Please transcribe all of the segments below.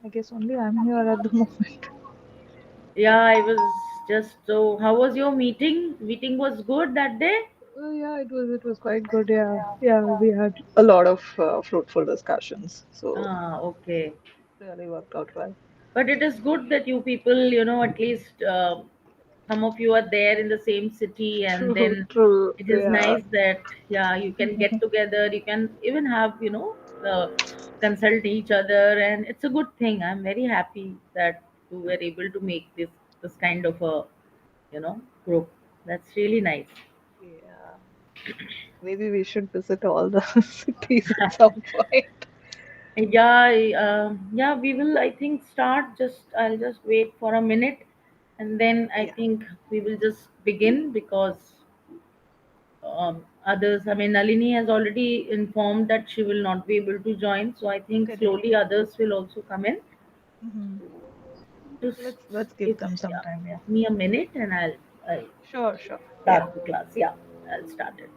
I guess only I'm here at the moment. Yeah, I was just so. How was your meeting? Meeting was good that day. Yeah, it was quite good. Yeah, yeah, we had a lot of fruitful discussions, so Ah, okay. really worked out well. But it is good that you people, at least some of you are there in the same city, and True, then true. it is Yeah, nice that, yeah, you can get together. You can even have, consult each other, and it's a good thing. I'm very happy that you were able to make this kind of a, group. That's really nice. yeah. Maybe we should visit all the cities at some point. Yeah, yeah, we will. I think start. I'll just wait for a minute, and then I Yeah. think we will just begin because others. I mean, Nalini has already informed that she will not be able to join. So I think Today. slowly others will also come in. Hmm. Just Let's give give, them some yeah, time. Yeah. give me a minute, and I'll Sure, sure. Yeah. start the class. Yeah, I'll start it.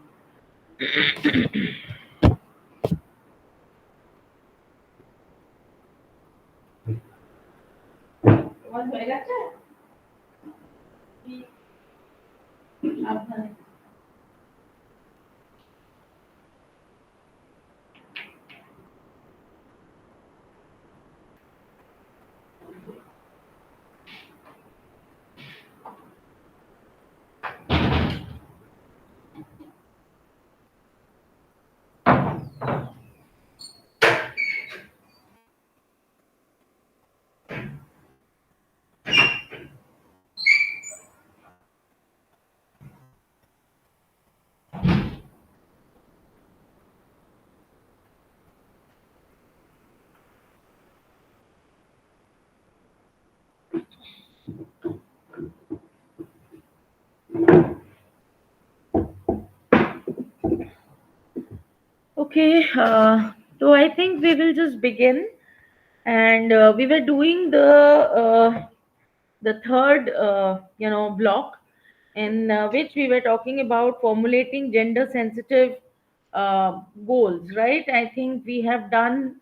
Okay, so I think we will just begin, and we were doing the third block, in which we were talking about formulating gender sensitive goals, right? I think we have done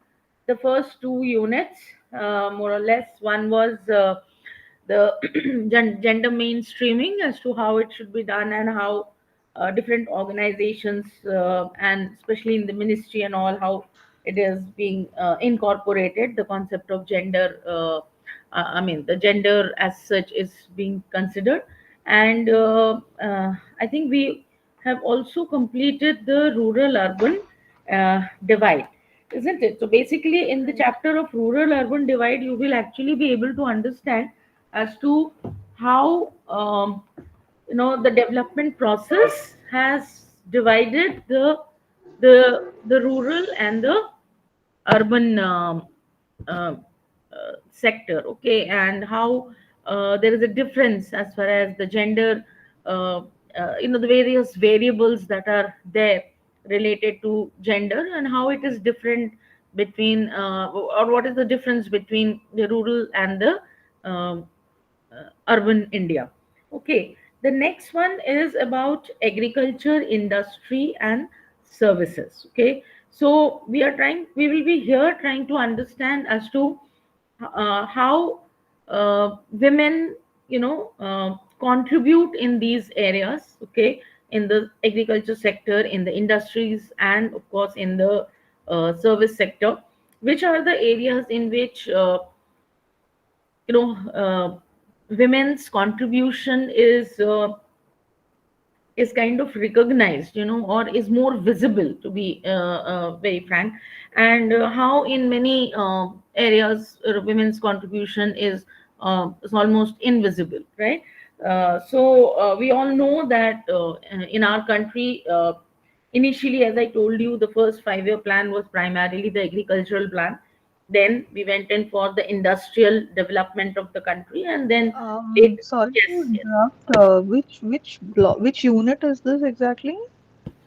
the first two units, more or less. One was the gender mainstreaming as to how it should be done, and how different organizations, and especially in the ministry and all, how it is being incorporated, the concept of gender, I mean the gender as such is being considered. And I think we have also completed the rural urban divide, isn't it? So basically, in the Right. chapter of rural urban divide, you will actually be able to understand as to how, the development process has divided the rural and the urban uh, sector, okay, and how there is a difference as far as the gender, uh, the various variables that are there related to gender, and how it is different between, or what is the difference between the rural and the um, urban India. Okay, the next one is about agriculture, industry, and services. Okay, so we will be here trying to understand as to how women, contribute in these areas. Okay, in the agriculture sector, in the industries, and of course in the service sector, which are the areas in which women's contribution is kind of recognized, or is more visible, to be very frank. And how in many areas women's contribution is almost invisible, right? So we all know that in our country, initially, as I told you, the first 5-year plan was primarily the agricultural plan. Then we went in for the industrial development of the country, and then later, Sorry to yes, yes. interrupt. Which unit is this exactly?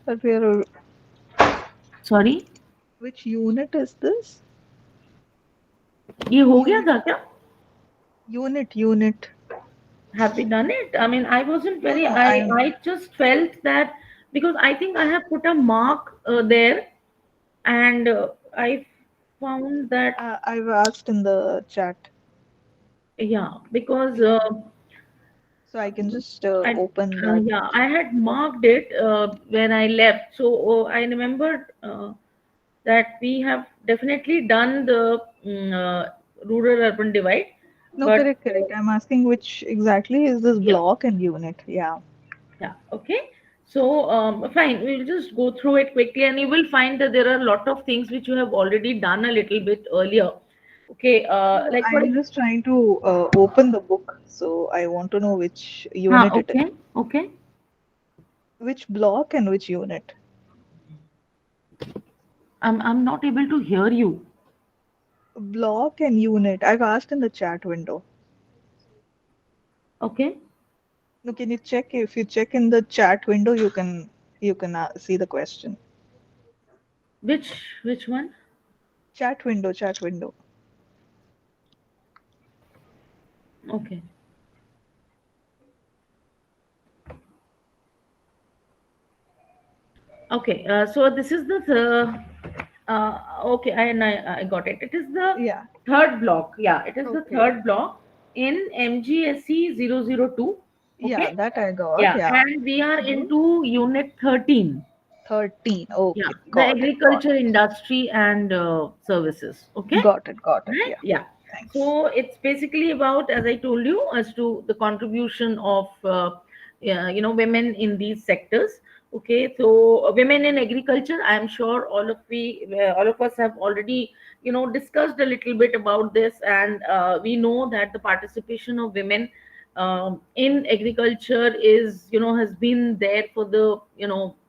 That we are. Sorry, Which unit is this? ये हो गया Unit. था क्या? Unit. Have we done it? I mean, I wasn't No, very. no. I just felt that, because I think I have put a mark there, and I. found that, I've asked in the chat, yeah, because yeah. So I can just I open that. yeah, I had marked it when I left. So I remembered that we have definitely done the rural-urban divide, No, but correct, correct. I'm asking which exactly is this yeah, block and unit. Yeah. yeah, okay. So fine, we'll just go through it quickly, and you will find that there are a lot of things which you have already done a little bit earlier. Okay, No, like what? I'm just trying to open the book, so I want to know which unit it is. Okay, okay. Which block and which unit? I'm not able to hear you. Block and unit. I've asked in the chat window. Okay, No, can you check? If you check in the chat window, you can see the question. which one? Chat window, chat window. Okay. Okay, so this is okay, I got it. It is the Yeah. third block. Yeah, it is the Okay. third block in MGSE 002. Yeah, Okay, that I got. yeah, Yeah. and we are Hmm. into unit 13. 13. Yeah, Okay. the Got it. Got agriculture industry and services. it. Okay, Got it. Got it. right? Yeah. Yeah. Thanks. So it's basically about, as I told you, as to the contribution of yeah, women in these sectors. Okay, so women in agriculture, I am sure all of us have already discussed a little bit about this, and we know that the participation of women in agriculture is has been there for the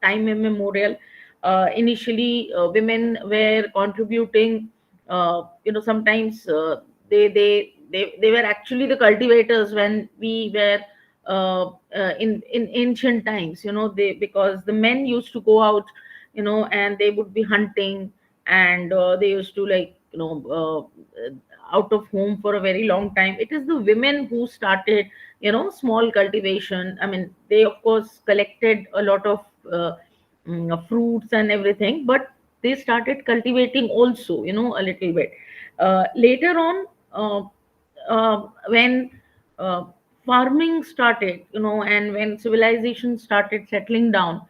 time immemorial. Initially, women were contributing. Sometimes they were actually the cultivators when we were in ancient times. They, because the men used to go out, and they would be hunting, and they used to, like, out of home for a very long time. It is the women who started small cultivation. I mean, they of course collected a lot of fruits and everything, but they started cultivating also, a little bit later on. When uh, farming started, and when civilization started settling down,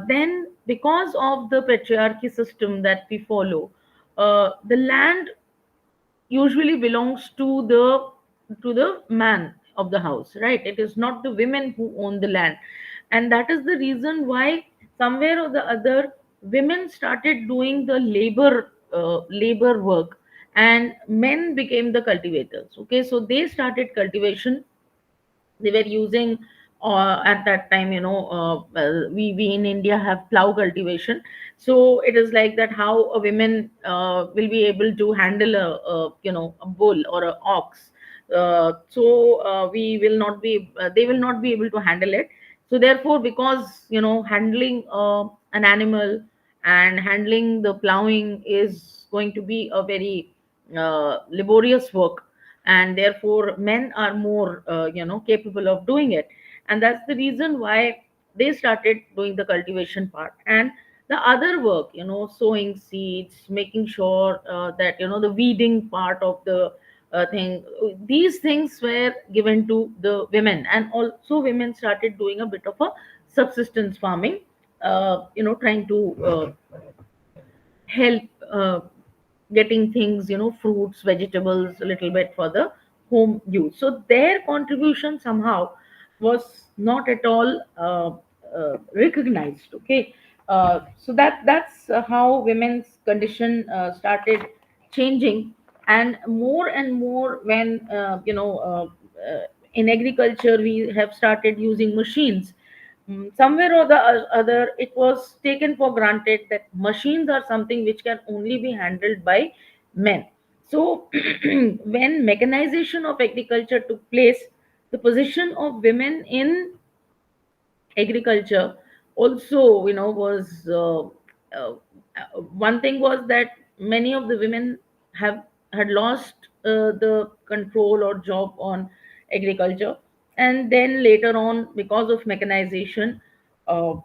then because of the patriarchy system that we follow, the land usually belongs to the man of the house, right? It is not the women who own the land. And that is the reason why somewhere or the other women started doing the labor work, and men became the cultivators. Okay, so they started cultivation. They were using at that time, we in India have plow cultivation. So it is like that, how a women will be able to handle a bull or a ox. We will not be they will not be able to handle it. So therefore, because handling an animal and handling the plowing is going to be a very laborious work, and therefore men are more capable of doing it. And that's the reason why they started doing the cultivation part, and the other work, sowing seeds, making sure that the weeding part of the thing, these things were given to the women. And also women started doing a bit of a subsistence farming, trying to help getting things, fruits, vegetables, a little bit for the home use. So their contribution somehow was not at all recognized. Okay, so that's how women's condition started changing. And more when in agriculture we have started using machines. Somewhere or the other, it was taken for granted that machines are something which can only be handled by men. So when mechanization of agriculture took place, the position of women in agriculture also, was uh, one thing was that many of the women have had lost the control or job on agriculture. And then later on, because of mechanization, uh,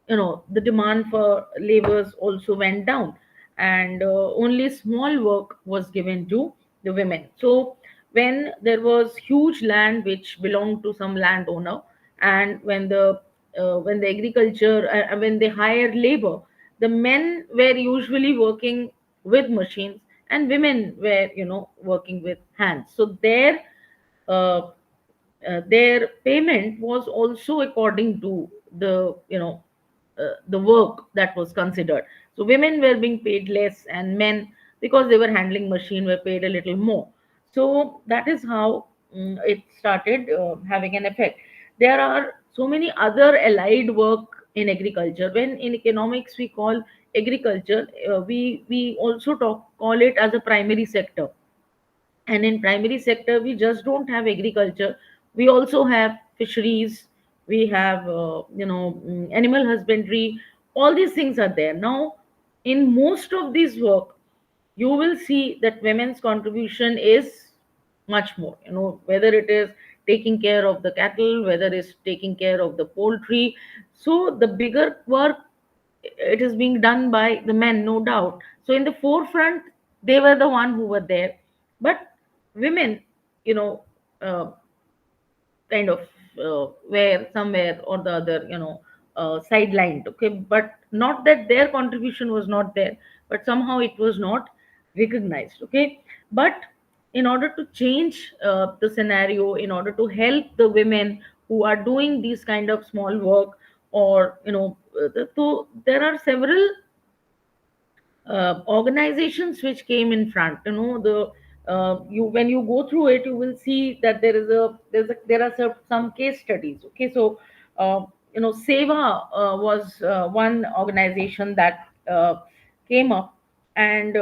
the demand for labors also went down. and only small work was given to the women. So when there was huge land which belonged to some landowner, and when the agriculture when they hired labor, the men were usually working with machines and women were working with hands. So uh, their payment was also according to the work that was considered. So women were being paid less, and men, because they were handling machine, were paid a little more. So that is how it started having an effect. There are so many other allied work in agriculture. When in economics we call agriculture, we also call it as a primary sector. And in primary sector we just don't have agriculture, we also have fisheries, we have animal husbandry. All these things are there. Now in most of these work, you will see that women's contribution is much more, whether it is taking care of the cattle, whether it's taking care of the poultry. So the bigger work, it is being done by the men, no doubt. So in the forefront, they were the one who were there. But women, you know uh, kind of were somewhere or the other, sidelined. Okay, but not that their contribution was not there, but somehow it was not recognized. Okay, but in order to change the scenario, in order to help the women who are doing these kind of small work, or so there are several organizations which came in front. The you when you go through it, you will see that there are some case studies. Okay, so Seva was one organization that came up, and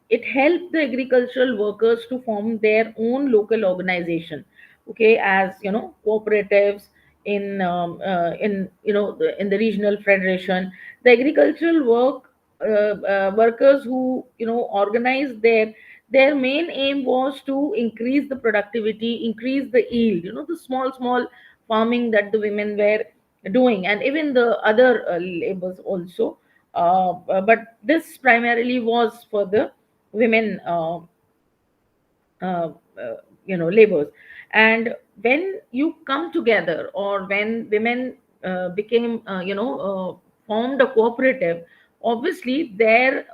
it helped the agricultural workers to form their own local organization. Okay, as cooperatives in the regional federation. The agricultural workers who organized their main aim was to increase the productivity, increase the yield, the small farming that the women were doing, and even the other labors also. But this primarily was for the women, uh, uh, labors. And when you come together, or when women became formed a cooperative, obviously their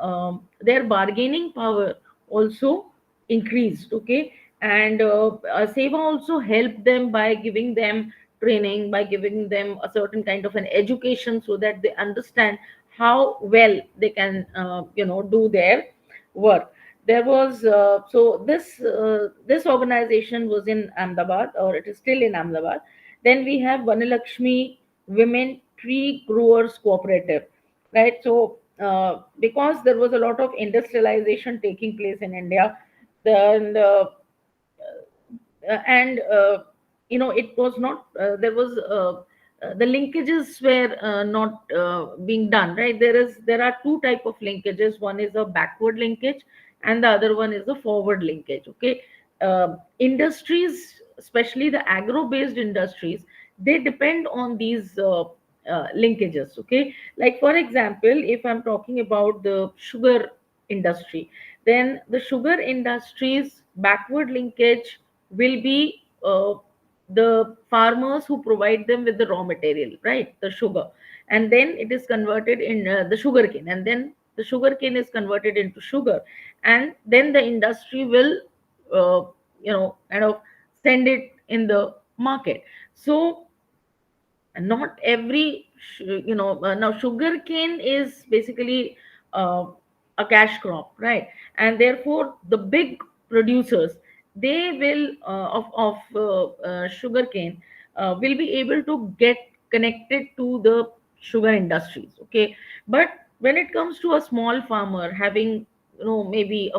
bargaining power also increased. Okay, and Seva also helped them by giving them training, by giving them a certain kind of an education, so that they understand how well they can do their work. There was this organization was in Ahmedabad, or it is still in Ahmedabad. Then we have Vanalakshmi Women Tree Growers Cooperative, right? So because there was a lot of industrialization taking place in India, then and it was not there was the linkages were not being done right. There are two type of linkages. One is a backward linkage, and the other one is a forward linkage. Okay, industries, especially the agro based industries, they depend on these linkages. Okay, like for example, if I'm talking about the sugar industry, then the sugar industry's backward linkage will be the farmers who provide them with the raw material, right? The sugar, and then it is converted in the sugar cane, and then the sugar cane is converted into sugar, and then the industry will kind of send it in the market. So not every now sugar cane is basically uh, a cash crop, right? And therefore the big producers, they will of sugar cane will be able to get connected to the sugar industries. Okay, but when it comes to a small farmer having maybe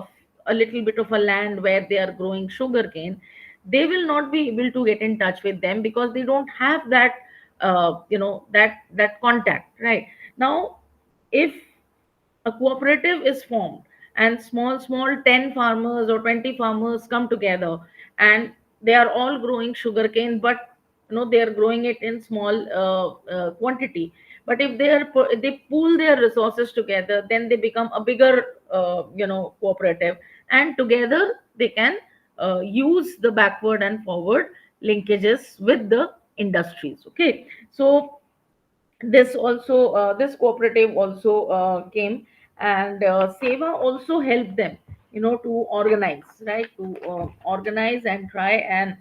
a little bit of a land where they are growing sugar cane, they will not be able to get in touch with them, because they don't have that contact. Right now, if a cooperative is formed, and small 10 farmers or 20 farmers come together, and they are all growing sugarcane, but they are growing it in small quantity. But if they pool their resources together, then they become a bigger cooperative, and together they can use the backward and forward linkages with the industries. Okay, so this cooperative also came, and seva also helped them, to organize, right, to organize and try and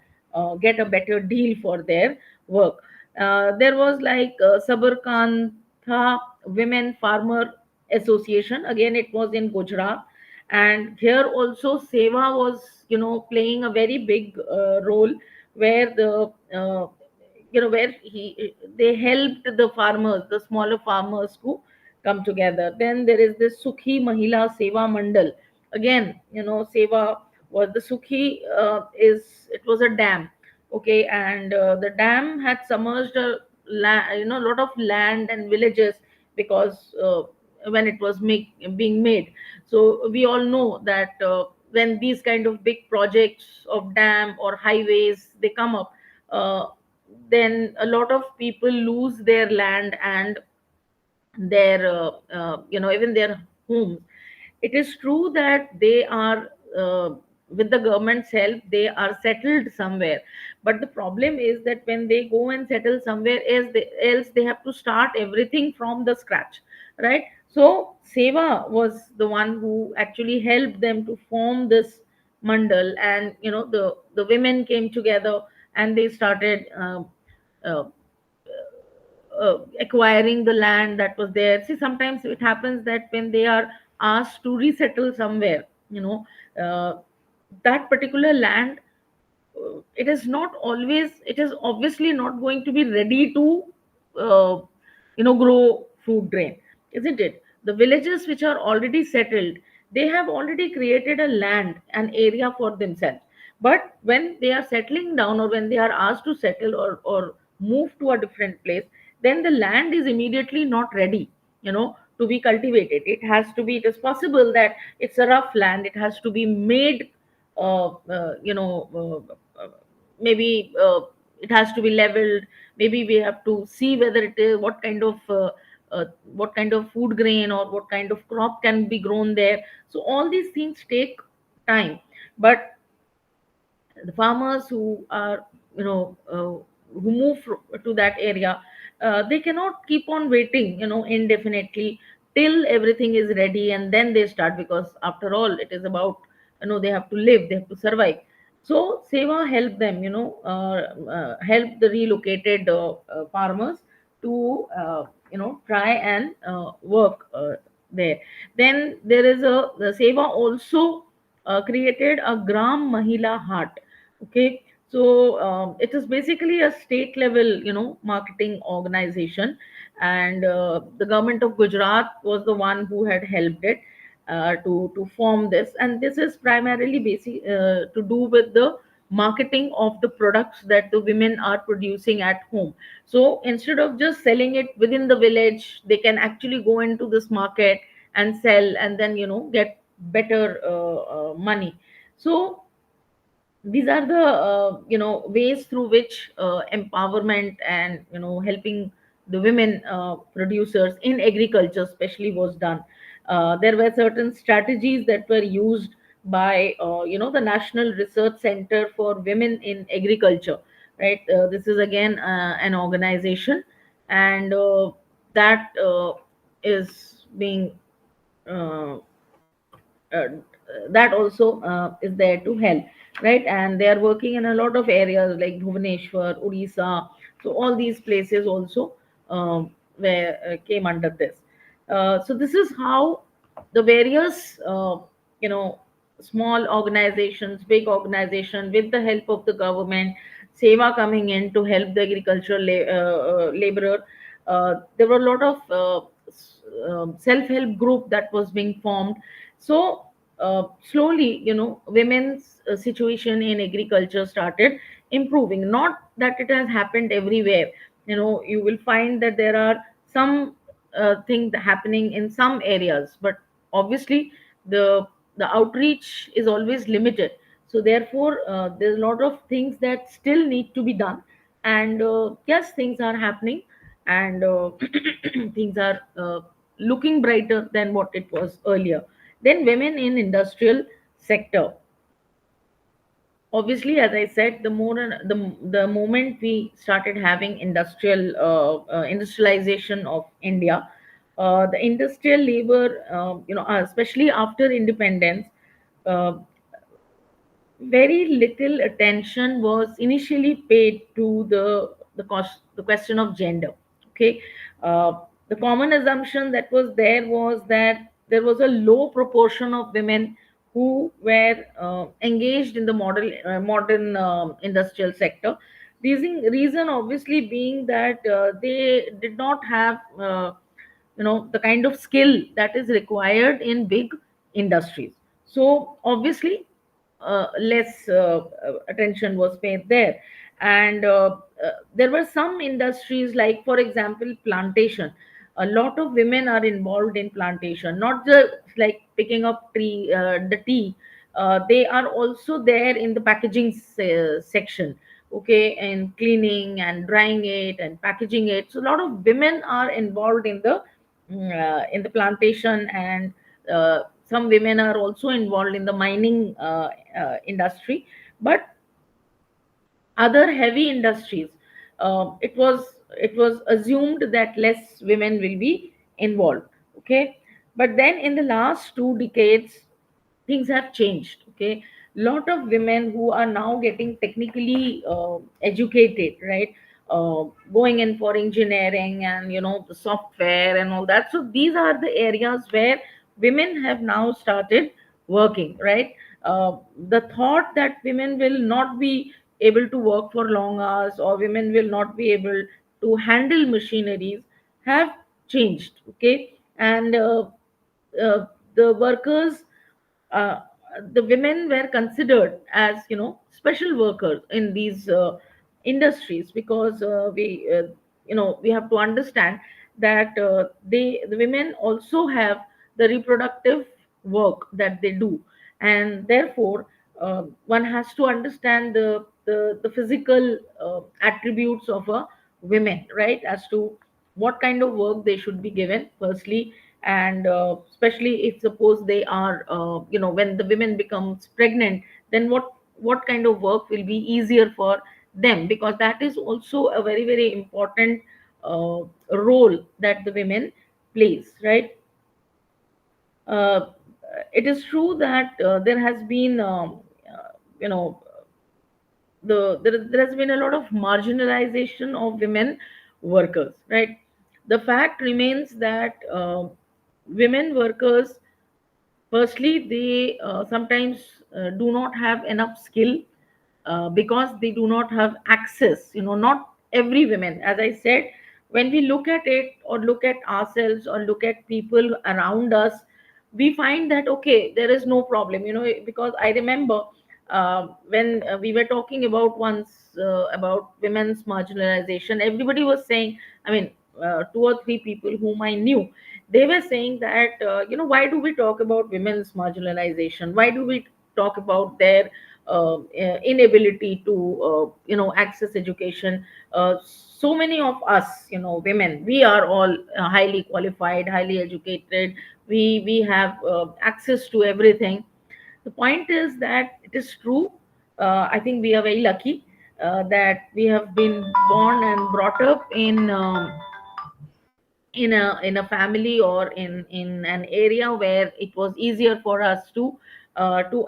get a better deal for their work. There was like Sabarkantha Women Farmer Association. Again, it was in Gujarat, and here also seva was, playing a very big role, where where he they helped the farmers, the smaller farmers, to come together. Then there is this Sukhi Mahila Seva Mandal. Again, seva was the Sukhi, is it was a dam. Okay, and the dam had submerged a lot of land and villages, because when it was being made. So we all know that when these kind of big projects of dam or highways they come up, uh, then a lot of people lose their land and their even their homes. It is true that they are, with the government's help, they are settled somewhere, but the problem is that when they go and settle somewhere else, they have to start everything from the scratch, right? So seva was the one who actually helped them to form this mandal, and the women came together and they started uh, acquiring the land that was there. See, sometimes it happens that when they are asked to resettle somewhere, that particular land, it is obviously not going to be ready to uh, grow food grain, isn't it? The villages which are already settled, they have already created a land, an area for themselves. But when they are settling down, or when they are asked to settle, or move to a different place, then the land is immediately not ready, to be cultivated. It is possible that it's a rough land, it has to be made, uh, uh, you know maybe it has to be leveled. Maybe we have to see whether it is what kind of food grain or what kind of crop can be grown there. So all these things take time. But the farmers who are, who move to that area, they cannot keep on waiting, indefinitely, till everything is ready and then they start, because after all it is about, they have to live, they have to survive. So seva help them, help the relocated farmers to try and work there. Then there is the seva also created a Gram Mahila Hut. Okay, so it is basically a state level, marketing organization, and the government of Gujarat was the one who had helped it to form this, and this is primarily basic to do with the marketing of the products that the women are producing at home. So instead of just selling it within the village, they can actually go into this market and sell, and then get better money. So these are the ways through which empowerment and helping the women producers in agriculture especially was done. There were certain strategies that were used by the National Research Center for Women in Agriculture, right? This is again an organization, and that is being uh, uh, that also is there to help, right? And they are working in a lot of areas like Bhubaneswar, Odisha. So all these places also where came under this. So this is how the various you know small organizations, big organization, with the help of the government, seva coming in to help the agricultural laborer. There were a lot of self-help group that was being formed. So slowly, women's situation in agriculture started improving. Not that it has happened everywhere. You will find that there are some things happening in some areas, but obviously the the outreach is always limited. So therefore, there's a lot of things that still need to be done, and yes, things are happening. and things are looking brighter than what it was earlier. Then women in industrial sector, obviously, as I said, the moment we started having industrialization of India, the industrial labor, especially after independence, uh, very little attention was initially paid to the question of gender. Okay, uh, the common assumption that was there was that there was a low proportion of women who were engaged in the modern industrial sector. Reason obviously being that they did not have the kind of skill that is required in big industries. So obviously less attention was paid there. And there were some industries, like for example plantation. A lot of women are involved in plantation, not just like picking up the tea. They are also there in the packaging section, okay, and cleaning and drying it and packaging it. So a lot of women are involved in the plantation. And some women are also involved in the mining industry. But other heavy industries, it was assumed that less women will be involved. Okay, but then in the last 2 decades things have changed. Okay, lot of women who are now getting technically educated, right, uh, going in for engineering and the software and all that. So these are the areas where women have now started working, right. The thought that women will not be able to work for long hours, or women will not be able to handle machineries, have changed. Okay, and uh, the workers, uh, the women were considered as special workers in these industries, because we have to understand that the women also have the reproductive work that they do. And therefore one has to understand the physical attributes of a women, right, as to what kind of work they should be given firstly. And especially if suppose they are when the women becomes pregnant, then what kind of work will be easier for them, because that is also a very very important uh, role that the women plays, right. uh, it is true that there has been you know there has been a lot of marginalization of women workers, right. The fact remains that women workers, firstly, they sometimes do not have enough skill, because they do not have access. Not every women, as I said, when we look at it or look at ourselves or look at people around us, we find that okay, there is no problem. Because I remember when we were talking about once about women's marginalization, everybody was saying, I mean, 2 or 3 people whom I knew, they were saying that why do we talk about women's marginalization, why do we talk about their inability to access education. So many of us, women, we are all highly qualified, highly educated. We have access to everything. The point is that it is true. I think we are very lucky that we have been born and brought up in a family or in an area where it was easier for us to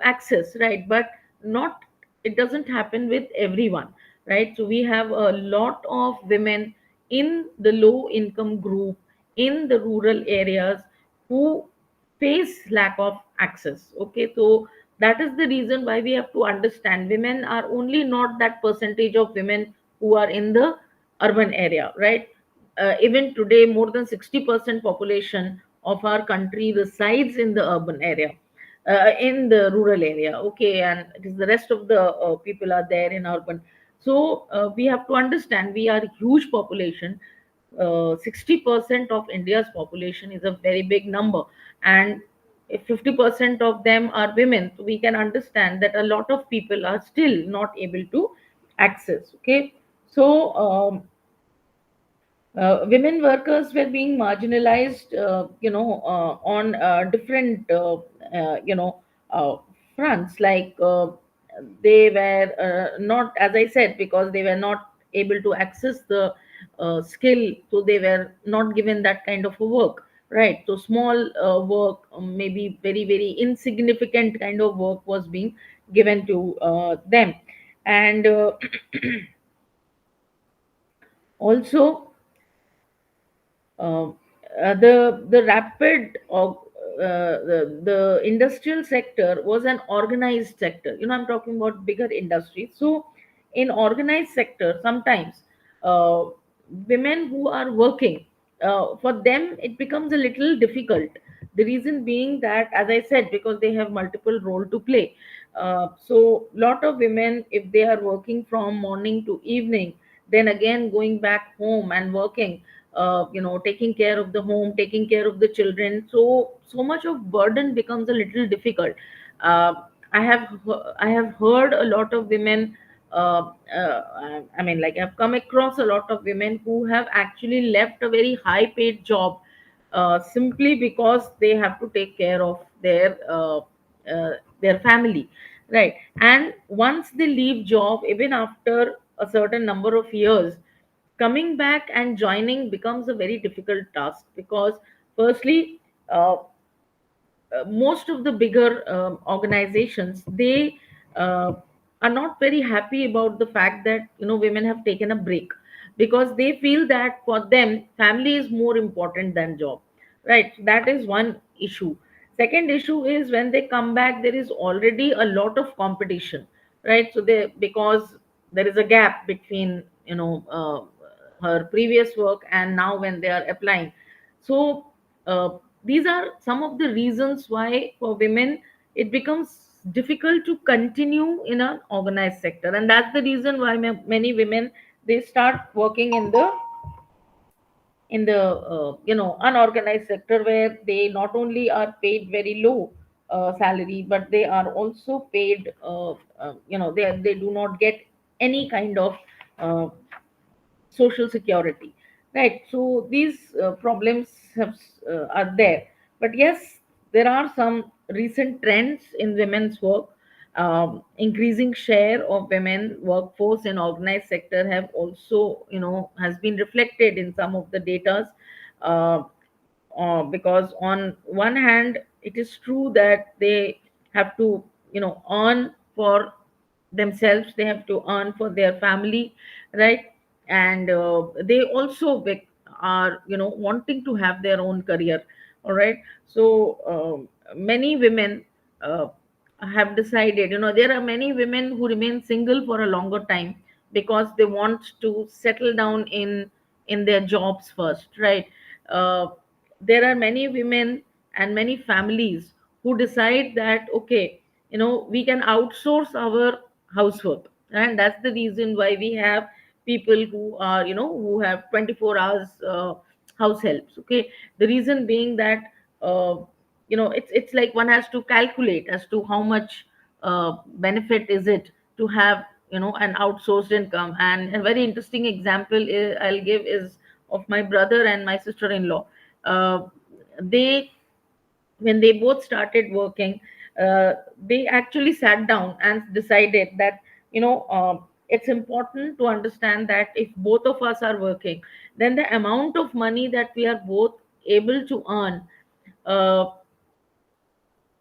access, right. But not, it doesn't happen with everyone, right. So we have a lot of women in the low income group, in the rural areas, who face lack of access. Okay, so that is the reason why we have to understand women are only not that percentage of women who are in the urban area, right. Even today more than 60% population of our country resides in the urban area, in the rural area. Okay, and it is the rest of the people are there in urban. So we have to understand we are a huge population. 60% of India's population is a very big number, and if 50% of them are women, so we can understand that a lot of people are still not able to access. Okay, so Women workers were being marginalized, on different, uh, fronts. Like they were not, as I said, because they were not able to access the skill, so they were not given that kind of a work. Right. So small work, maybe very very insignificant kind of work was being given to them, and also uh, the rapid the industrial sector was an organized sector. I'm talking about bigger industries. So in organized sector, sometimes uh, women who are working, for them it becomes a little difficult. The reason being that, as I said, because they have multiple role to play. So lot of women, if they are working from morning to evening, then again going back home and working, taking care of the home, taking care of the children, so much of burden becomes a little difficult. uh, I have heard a lot of women, I mean, like, I've come across a lot of women who have actually left a very high paid job, simply because they have to take care of their family, right? And once they leave job, even after a certain number of years, coming back and joining becomes a very difficult task, because firstly, most of the bigger organizations, they uh, are not very happy about the fact that women have taken a break, because they feel that for them family is more important than job, right? That is one issue. Second issue is, when they come back, there is already a lot of competition, right? So they, because there is a gap between her previous work and now when they are applying. So these are some of the reasons why for women it becomes difficult to continue in an organized sector, and that's the reason why many women, they start working in the unorganized sector, where they not only are paid very low salary, but they are also paid, they do not get any kind of uh, social security, right? So these problems are there. But yes, there are some recent trends in women's work. Increasing share of women workforce in organized sector have also, has been reflected in some of the datas. uh, because on one hand, it is true that they have to, earn for themselves, they have to earn for their family, right? And they also are, wanting to have their own career. All right. So many women uh, have decided, there are many women who remain single for a longer time, because they want to settle down in their jobs first, right? uh, there are many women and many families who decide that, okay, we can outsource our housework, and that's the reason why we have people who are, who have 24 hours house helps. Okay. The reason being that, uh, it's like one has to calculate as to how much benefit is it to have, an outsourced income. And a very interesting example I'll give is of my brother and my sister-in-law. They When they both started working, uh, they actually sat down and decided that, it's important to understand that if both of us are working, then the amount of money that we are both able to earn uh,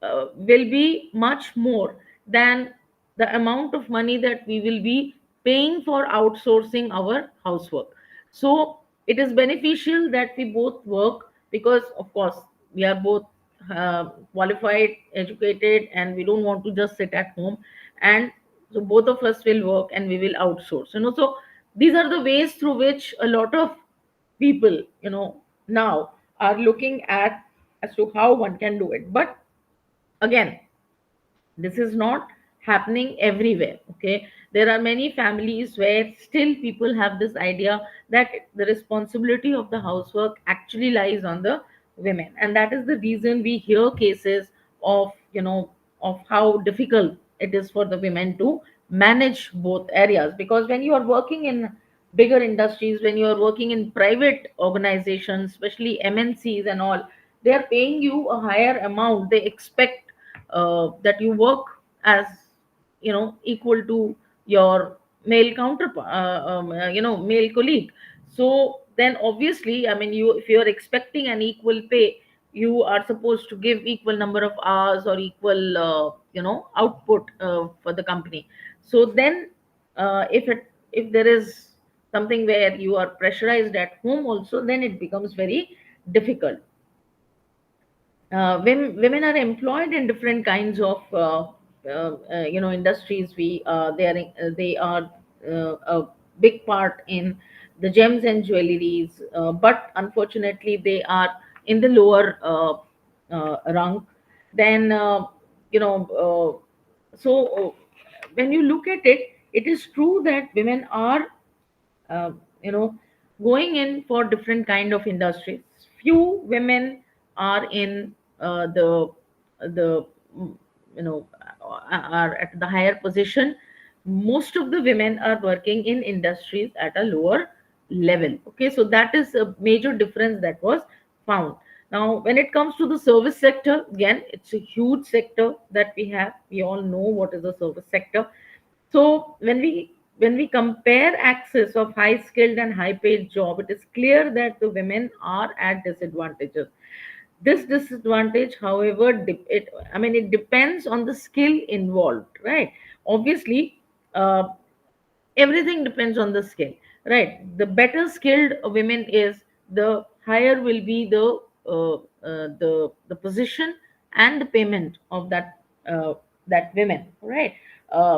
will be much more than the amount of money that we will be paying for outsourcing our housework. So it is beneficial that we both work, because of course we are both qualified, educated, and we don't want to just sit at home. And so both of us will work and we will outsource. So these are the ways through which a lot of people, now are looking at as to how one can do it. But again, this is not happening everywhere. Okay. There are many families where still people have this idea that the responsibility of the housework actually lies on the women, and that is the reason we hear cases of, of how difficult it is for the women to manage both areas. Because when you are working in bigger industries, when you are working in private organizations, especially MNCs and all, they are paying you a higher amount. They expect that you work as, equal to your male counterpart, male colleague. So then obviously, I mean, you if you are expecting an equal pay, you are supposed to give equal number of hours or equal output for the company. So then if there is something where you are pressurized at home also, then it becomes very difficult. Women are employed in different kinds of industries. They are a big part in the gems and jewelries, but unfortunately they are in the lower rung. Then when you look at it, it is true that women are uh, you know going in for different kind of industries. Few women are in the mm, you know are at the higher position. Most of the women are working in industries at a lower level. Okay, so that is a major difference that was found. Now when it comes to the service sector, again, it's a huge sector that we all know what is the service sector. So when we compare access of high skilled and high paid job, it is clear that the women are at disadvantages. This disadvantage, however, it depends on the skill involved, right? Obviously, uh, everything depends on the skill, right? The better skilled a women is, the higher will be the position and the payment of that women, right?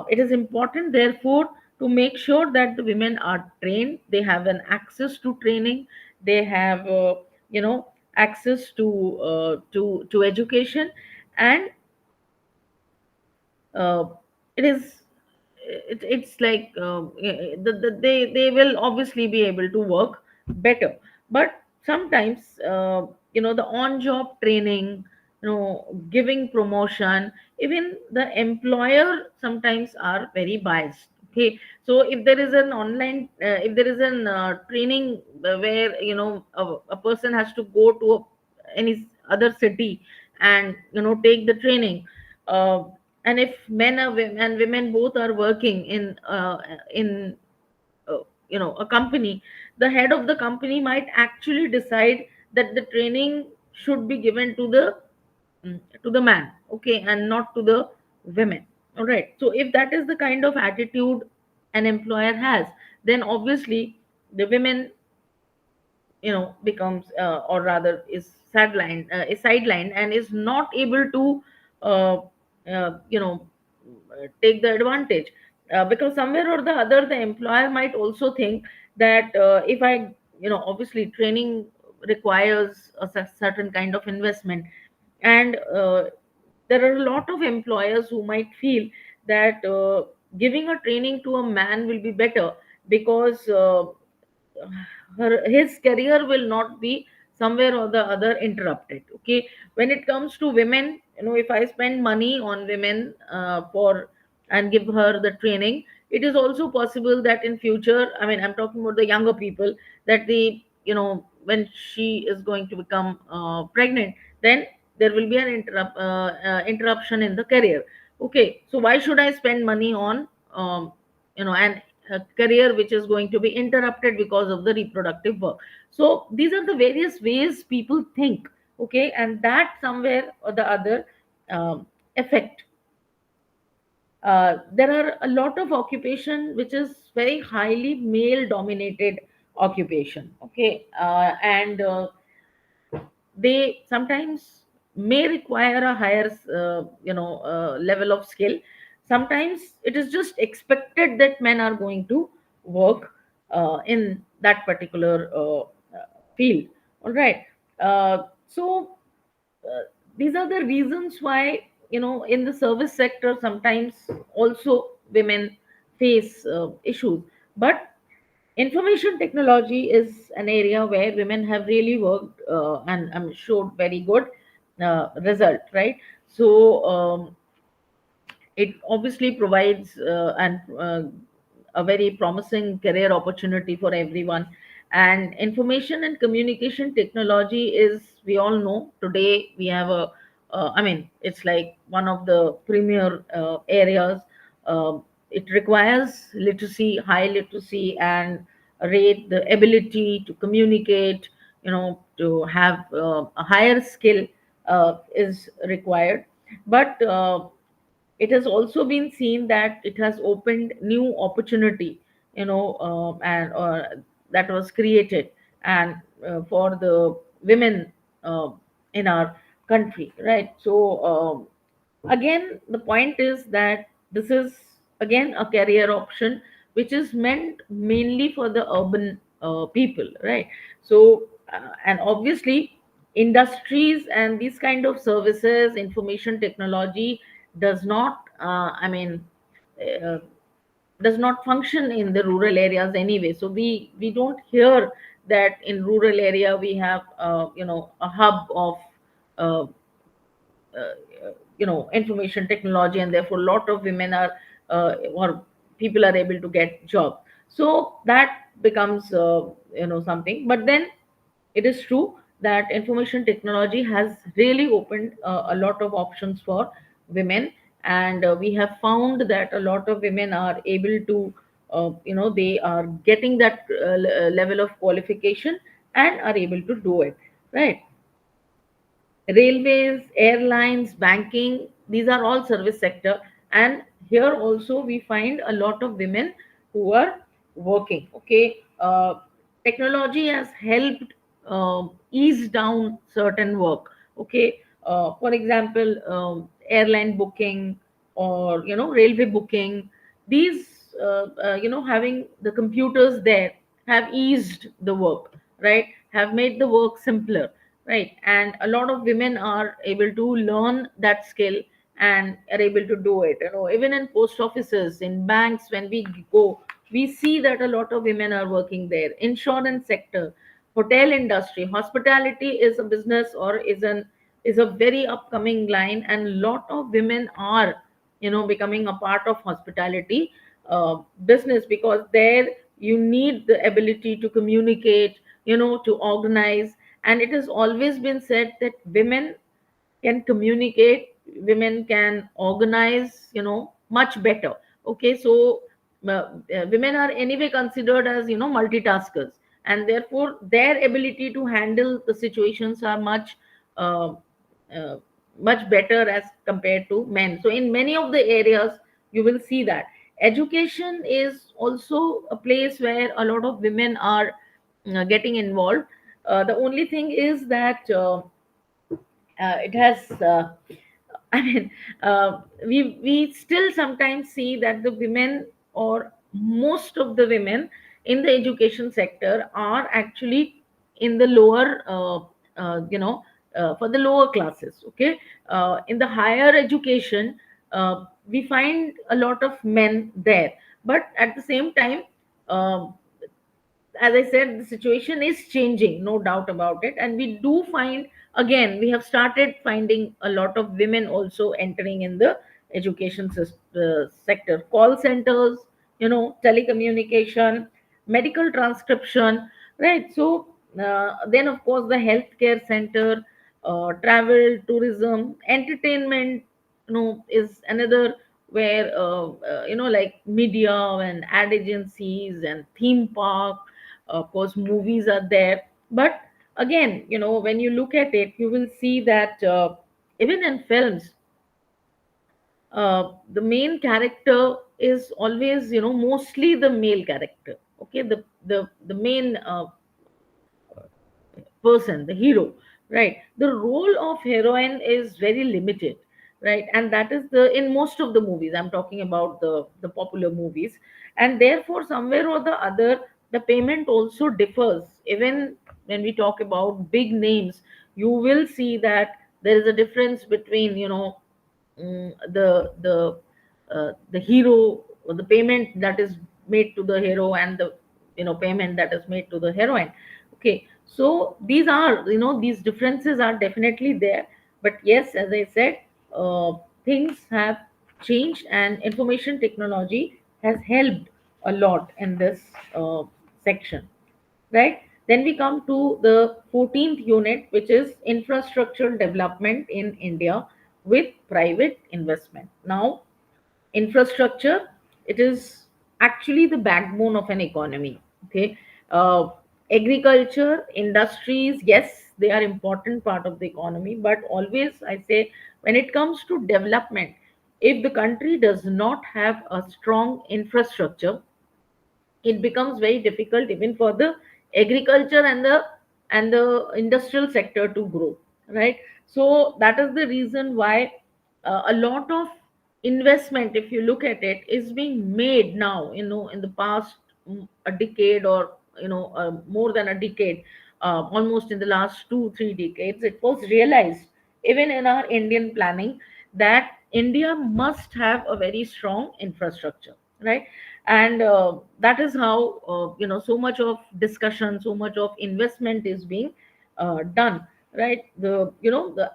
It is important therefore to make sure that the women are trained, they have an access to training, they have access to education. And uh, it is it's like they will obviously be able to work better. But sometimes the on job training, giving promotion, even the employer sometimes are very biased. Okay, so if there is an online if there is an training where a person has to go to any other city and take the training, uh, and if and women both are working in a company, the head of the company might actually decide that the training should be given to the man, okay, and not to the women. All right, so if that is the kind of attitude an employer has, then obviously the women becomes or rather is sidelined and is not able to uh, take the advantage, because somewhere or the other the employer might also think that if I obviously training requires a certain kind of investment. And there are a lot of employers who might feel that giving a training to a man will be better, because his career will not be somewhere or the other interrupted. Okay, when it comes to women, if I spend money on women for and give her the training, it is also possible that in future, I mean, I'm talking about the younger people, that when she is going to become pregnant, then there will be an interruption in the career. Okay, so why should I spend money on an a career which is going to be interrupted because of the reproductive work? So these are the various ways people think. Okay, and that somewhere or the other affect. There are a lot of occupation which is very highly male dominated occupation. Okay, and they sometimes may require a higher level of skill. Sometimes it is just expected that men are going to work in that particular field. All right, so uh, these are the reasons why in the service sector sometimes also women face issues. But information technology is an area where women have really worked and showed very good result, right? So it obviously provides and a very promising career opportunity for everyone. And information and communication technology is, we all know today, we have a I mean, it's like one of the premier areas. It requires literacy, high literacy, and rate the ability to communicate, to have a higher skill is required. But it has also been seen that it has opened new opportunity, and that was created, and for the women uh, in our country, right? So again, the point is that this is again a career option which is meant mainly for the urban people, right? So and obviously industries and these kind of services, information technology, does not uh, does not function in the rural areas anyway. So we don't hear that in rural area we have a hub of uh, information technology, and therefore a lot of women are or people are able to get job. So that becomes something. But then it is true that information technology has really opened a lot of options for women. And we have found that a lot of women are able to they are getting that level of qualification and are able to do it, right? Railways, airlines, banking, these are all service sector. And here also we find a lot of women who are working. Okay, technology has helped ease down certain work. Okay, for example, airline booking, or railway booking. These having the computers there have eased the work, right? Have made the work simpler, right? And a lot of women are able to learn that skill and are able to do it. Even in post offices, in banks, when we go, we see that a lot of women are working there. Insurance sector, hotel industry, hospitality is a business, or is a very upcoming line, and lot of women are becoming a part of hospitality business, because there you need the ability to communicate, to organize. And it has always been said that women can communicate, women can organize, much better. Okay, so women are anyway considered as multitaskers, and therefore their ability to handle the situations are uh, uh, much better as compared to men. So in many of the areas you will see that education is also a place where a lot of women are getting involved. The only thing is that it has I mean, we still sometimes see that the women, or most of the women in the education sector, are actually in the lower for the lower classes. Okay, in the higher education, we find a lot of men there. But at the same time, uh, as I said, the situation is changing, no doubt about it. And we do find, again, we have started finding a lot of women also entering in the education sector. Call centers, telecommunication, medical transcription, right? So then, of course, the healthcare center, travel, tourism, entertainment, is another, where like media and ad agencies and theme park, of course movies are there. But again, when you look at it, you will see that even in films, the main character is always mostly the male character. Okay, the main person, the hero, right? The role of heroine is very limited, right? And that is the in most of the movies, I'm talking about the popular movies. And therefore somewhere or the other, the payment also differs. Even when we talk about big names, you will see that there is a difference between the hero, or the payment that is made to the hero, and the payment that is made to the heroine. Okay, so these are, these differences are definitely there. But yes, as I said, things have changed, and information technology has helped a lot in this section, right? Then we come to the 14th unit, which is infrastructural development in India with private investment. Now, infrastructure, it is actually the backbone of an economy. Okay, uh, agriculture, industries, yes, they are important part of the economy, but always I say, when it comes to development, if the country does not have a strong infrastructure, it becomes very difficult even for the agriculture and the industrial sector to grow, right? So that is the reason why a lot of investment, if you look at it, is being made now, in the past, a decade, or more than a decade, almost in the last 2 3 decades, it was realized even in our Indian planning that India must have a very strong infrastructure, right? And that is how so much of discussion, so much of investment is being done, right? The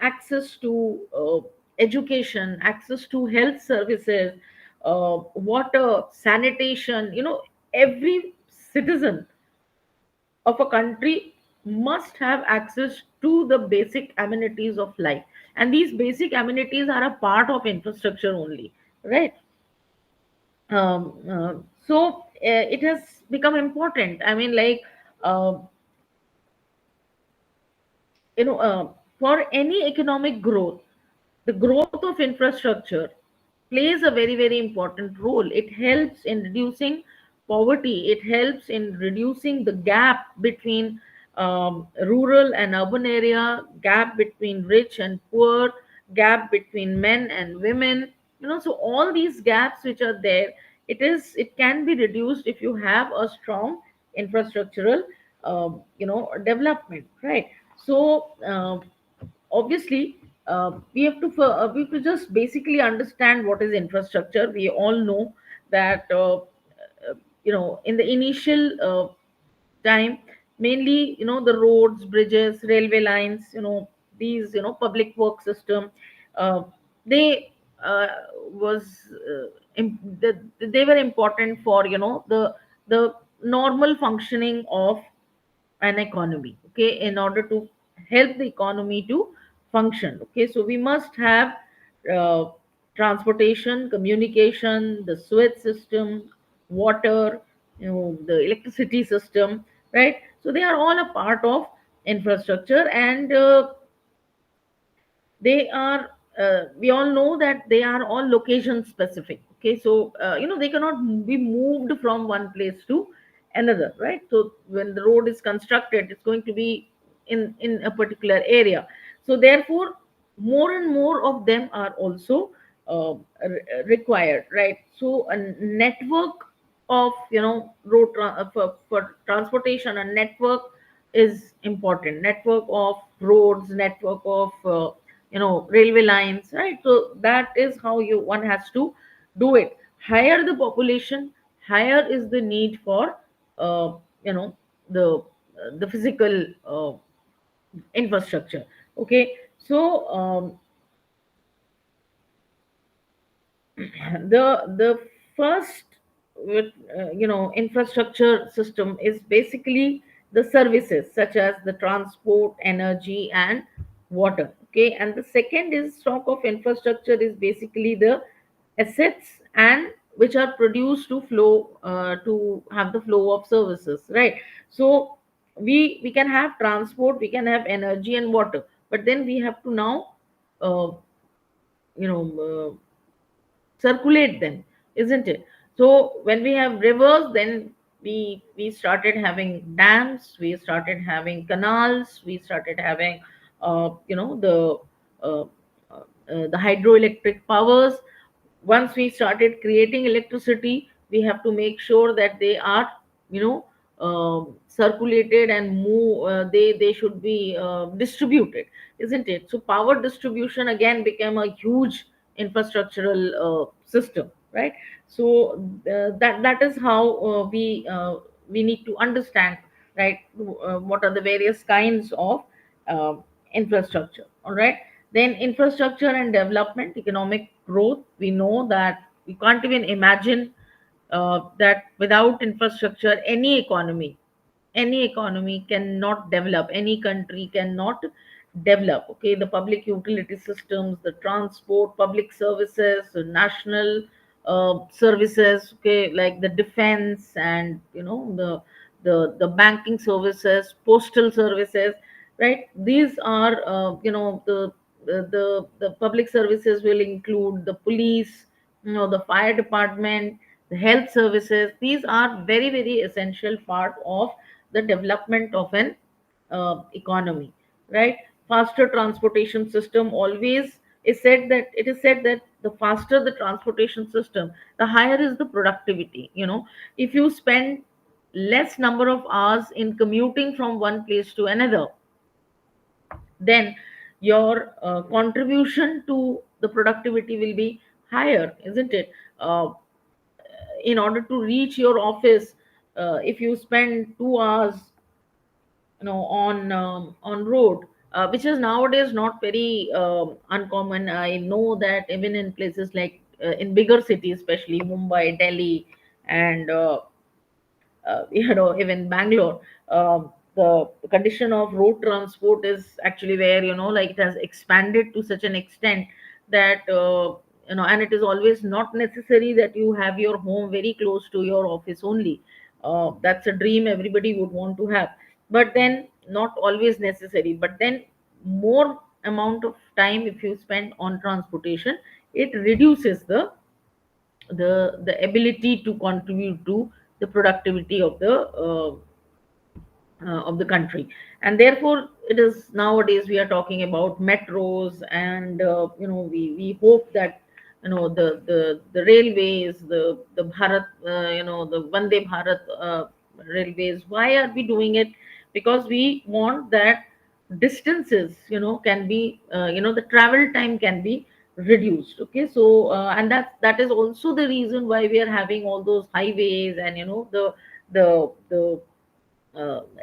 access to education, access to health services, water, sanitation, every citizen of a country must have access to the basic amenities of life, and these basic amenities are a part of infrastructure only, right? It has become important. I mean, like, uh, for any economic growth, the growth of infrastructure plays a very, very important role. It helps in reducing poverty, it helps in reducing the gap between rural and urban area, gap between rich and poor, gap between men and women. So all these gaps which are there, it can be reduced if you have a strong infrastructural development, right? So obviously, we have to just basically understand what is infrastructure. We all know that in the initial time, mainly, the roads, bridges, railway lines, these, public work system, uh, they was they were important for, the normal functioning of an economy, okay, in order to help the economy to function. Okay, so we must have uh, transportation, communication, the sewage system, water, the electricity system, right? So they are all a part of infrastructure, and they are we all know that they are all location specific. Okay, so they cannot be moved from one place to another, right? So when the road is constructed, it's going to be in a particular area. So therefore, more and more of them are also required, right? So a network of, for transportation, a network is important. Network of roads, network of railway lines, right? So that is how you one has to do it. Higher the population, higher is the need for uh, you know the physical infrastructure. Okay, so the first with infrastructure system is basically the services such as the transport, energy, and water. Okay, and the second is stock of infrastructure is basically the assets and which are produced to flow to have the flow of services, right? So we can have transport, we can have energy and water, but then we have to now uh, you know circulate them, isn't it? So when we have rivers, then we started having dams, we started having canals, we started having uh, the hydroelectric powers. Once we started creating electricity, we have to make sure that they are, circulated and move, they should be distributed, isn't it? So power distribution again became a huge infrastructural system, right? So that is how we need to understand, right? What are the various kinds of uh, infrastructure, all right? Then infrastructure and development, economic growth, we know that we can't even imagine that without infrastructure, any economy cannot develop, any country cannot develop. Okay, the public utility systems, the transport, public services, the national services, okay, like the defense, and the banking services, postal services, right? These are the public services will include the police, the fire department, the health services. These are very, very essential part of the development of an economy, right? Faster transportation system always it is said that the faster the transportation system, the higher is the productivity. If you spend less number of hours in commuting from one place to another, then your contribution to the productivity will be higher, isn't it? In order to reach your office, if you spend 2 hours on road, which is nowadays not very uncommon. I know that even in places like in bigger cities, especially Mumbai, Delhi, and even Bangalore, the condition of road transport is actually where, like, it has expanded to such an extent that and it is always not necessary that you have your home very close to your office only. That's a dream everybody would want to have, but then not always necessary. But then more amount of time if you spend on transportation, it reduces the ability to contribute to the productivity of the country. And therefore it is nowadays we are talking about metros, and we hope that the railways, the Bharat, the Vande Bharat railways. Why are we doing it? Because we want that distances can be the travel time can be reduced. Okay, so and that is also the reason why we are having all those highways and the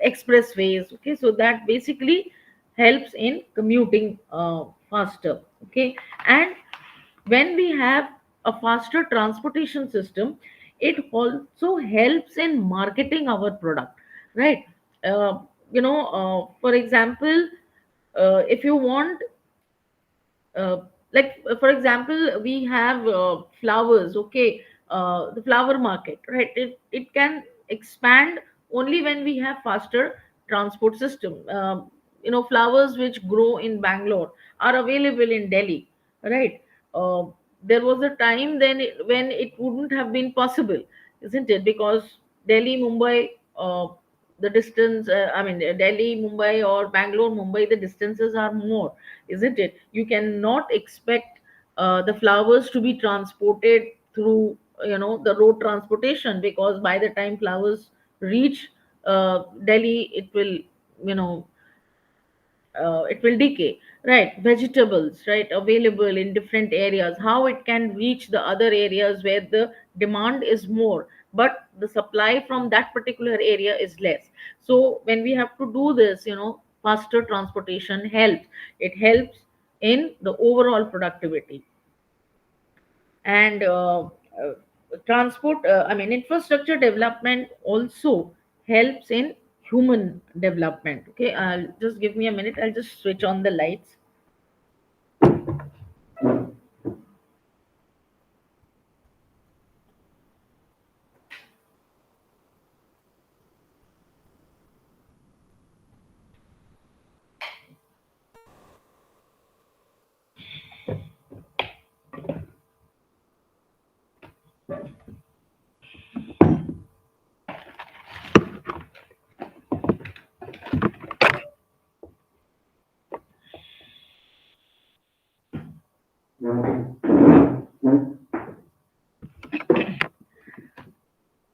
expressways. Okay, so that basically helps in commuting faster. Okay, and when we have a faster transportation system, it also helps in marketing our product, right? For example, if you want uh, for example, we have flowers. Okay, the flower market, right? It can expand only when we have faster transport system. Flowers which grow in Bangalore are available in Delhi, right? uh, there was a time when it wouldn't have been possible, isn't it? Because Delhi, Mumbai, the distance, Delhi, Mumbai, or Bangalore, Mumbai, the distances are more, isn't it? You cannot expect the flowers to be transported through the road transportation, because by the time flowers reach Delhi, it will decay, right? Vegetables, right, available in different areas, how it can reach the other areas where the demand is more, but the supply from that particular area is less. So when we have to do this, faster transportation helps. It helps in the overall productivity. And transport infrastructure development also helps in human development. Okay, just give me a minute, I'll just switch on the lights.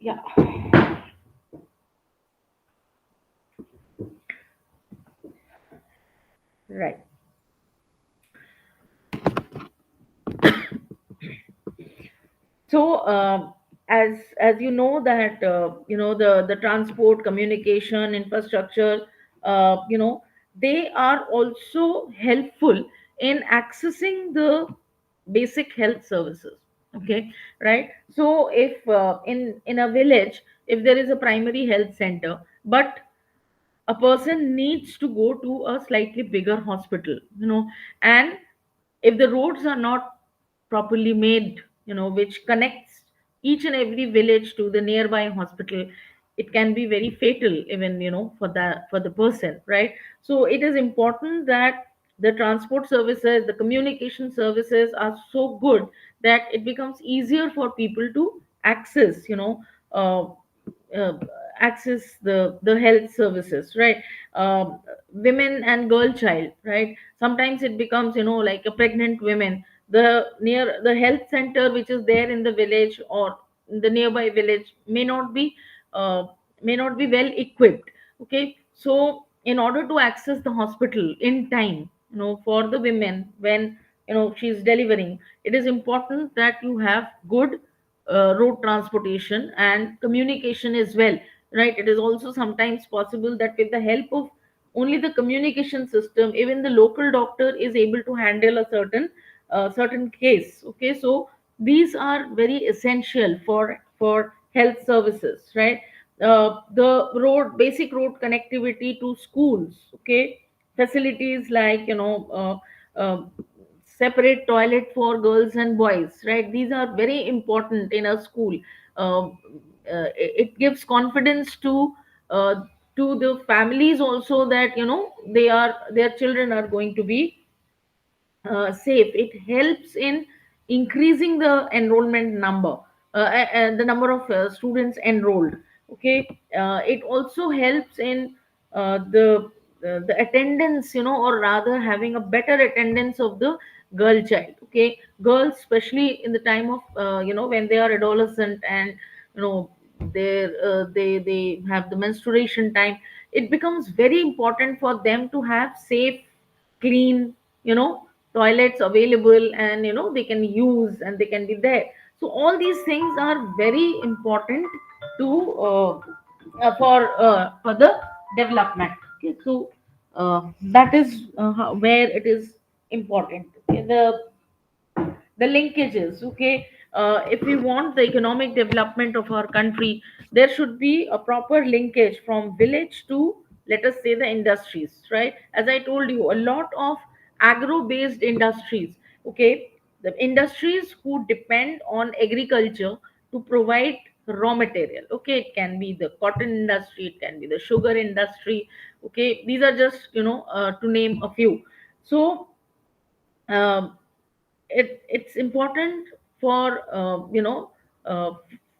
Yeah, right. So as you know that the transport, communication, infrastructure, they are also helpful in accessing the basic health services. Okay, right. So if in a village, if there is a primary health center, but a person needs to go to a slightly bigger hospital, and if the roads are not properly made, which connects each and every village to the nearby hospital, it can be very fatal, even, for the person, right? So it is important that the transport services, the communication services are so good that it becomes easier for people to access, uh, uh, access the health services, right? Women and girl child, right? Sometimes it becomes, like a pregnant women, the near the health center which is there in the village or in the nearby village uh, may not be well equipped. Okay, so in order to access the hospital in time, for the women, when she's delivering, it is important that you have good road transportation and communication as well, right? It is also sometimes possible that with the help of only the communication system, even the local doctor is able to handle a certain case. Okay, so these are very essential for health services, right? The road basic road connectivity to schools, okay, facilities like, separate toilet for girls and boys, right? These are very important in a school. It gives confidence uh, to the families also, that their children are going to be safe. It helps in increasing the enrollment number, the number of students enrolled. Okay, it also helps in the attendance, or rather having a better attendance of the girl child. Okay, girls, especially in the time of, when they are adolescent, and you know they have the menstruation time, it becomes very important for them to have safe, clean, toilets available, and they can use and they can be there. So all these things are very important to for the development. Okay, so that is where it is important. Okay, the linkages. Okay, if we want the economic development of our country, there should be a proper linkage from village to, let us say, the industries, right? As I told you, a lot of agro based industries. Okay, the industries who depend on agriculture to provide raw material. Okay, it can be the cotton industry, it can be the sugar industry. Okay, these are just, to name a few. So um, it's important for,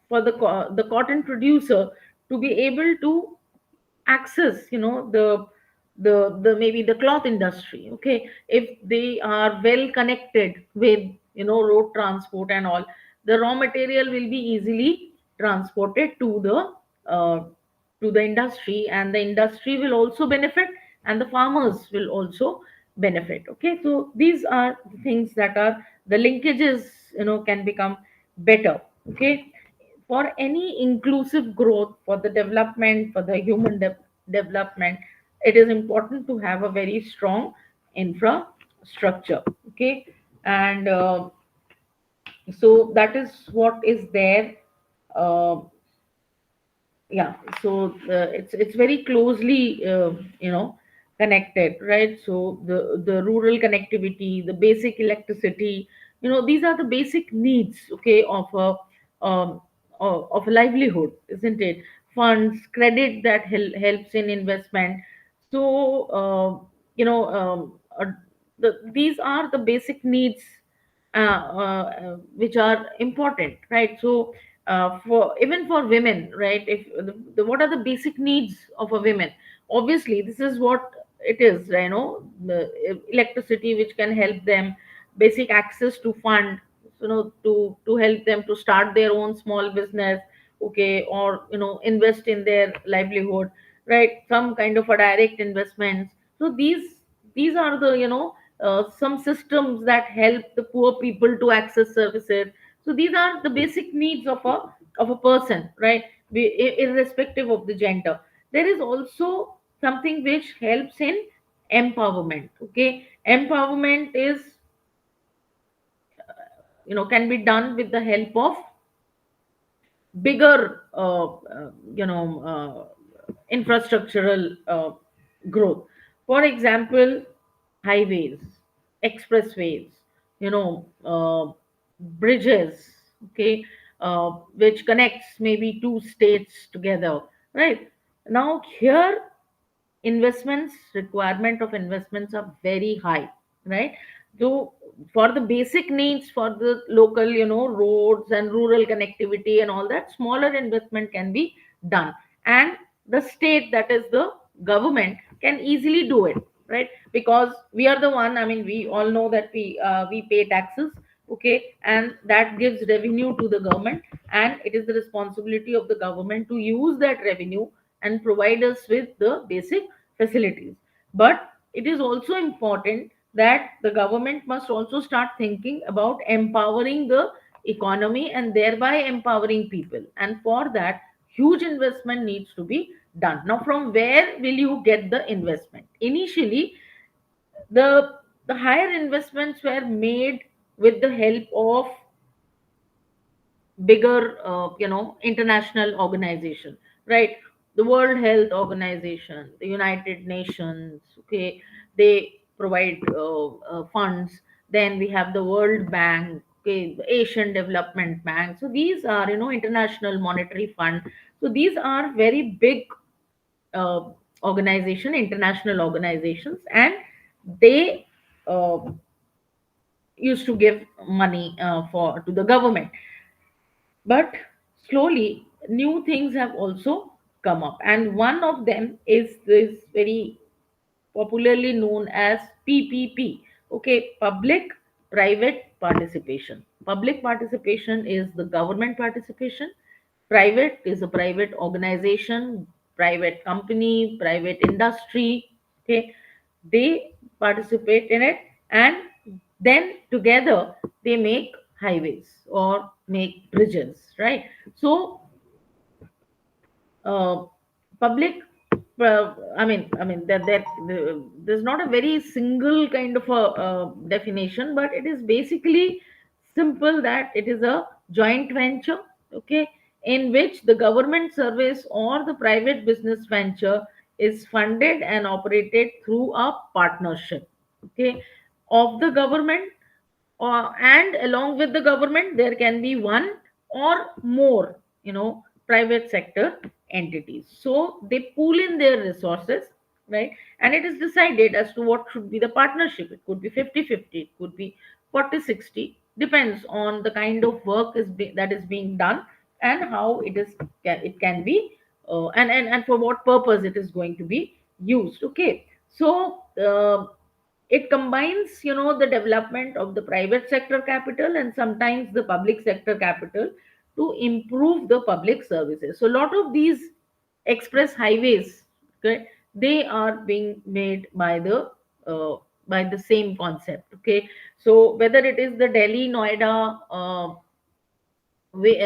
for the cotton producer to be able to access, the maybe the cloth industry. Okay, if they are well connected with, road transport and all, the raw material will be easily transported uh, to the industry, and the industry will also benefit, and the farmers will also benefit. Okay, so these are the things that are the linkages, can become better. Okay, for any inclusive growth, for the development, for the human development, it is important to have a very strong infrastructure. Okay, and so that is what is there. uh, yeah, so it's very closely, connected, right? So the rural connectivity, the basic electricity, these are the basic needs, okay, um, of a livelihood, isn't it? Funds, credit that helps in investment. So these are the basic needs, which are important, right? So for even for women, right? If what are the basic needs of a woman? Obviously this is what it is, right? The electricity, which can help them, basic access to fund, to help them to start their own small business. Okay, or invest in their livelihood, right? Some kind of a direct investments. So these are the, some systems that help the poor people to access services. So these are the basic needs of a person, right? Irrespective of the gender. There is also something which helps in empowerment. Okay, empowerment is can be done with the help of bigger infrastructural growth. For example, highways, expressways, bridges, okay, which connects maybe two states together, right? Now here, investments, requirement of investments are very high, right? So for the basic needs, for the local, roads and rural connectivity and all that, smaller investment can be done, and the state, that is the government, can easily do it, right? Because we are the one, I mean, we all know that we pay taxes, okay, and that gives revenue to the government, and it is the responsibility of the government to use that revenue and provide us with the basic facilities. But it is also important that the government must also start thinking about empowering the economy and thereby empowering people. And for that, huge investment needs to be done. Now, from where will you get the investment? Initially, the higher investments were made with the help of bigger international organization, right? The World Health Organization, the United Nations, okay, they provide funds. Then we have the World Bank, okay, the Asian Development Bank. So these are, International Monetary Fund. So these are very big uh, organization, international organizations, and they uh, used to give money for to the government. But slowly, new things have also come up, and one of them is this very popularly known as PPP. Okay, public private participation. Public participation is the government participation. Private is a private organization, private company, private industry. Okay, they participate in it, and then together they make highways or make bridges, right? So uh, public there's not a very single kind of a definition, but it is basically simple, that it is a joint venture, okay, in which the government service or the private business venture is funded and operated through a partnership, okay, of the government, and along with the government there can be one or more, private sector entities. So they pool in their resources, right? And it is decided as to what should be the partnership. It could be 50-50, it could be 40-60, depends on the kind of work that is being done, and how it can be and for what purpose it is going to be used, okay. So it combines, the development of the private sector capital and sometimes the public sector capital to improve the public services. So a lot of these express highways, okay, they are being made uh, by the same concept, okay. So whether it is the Delhi Noida way,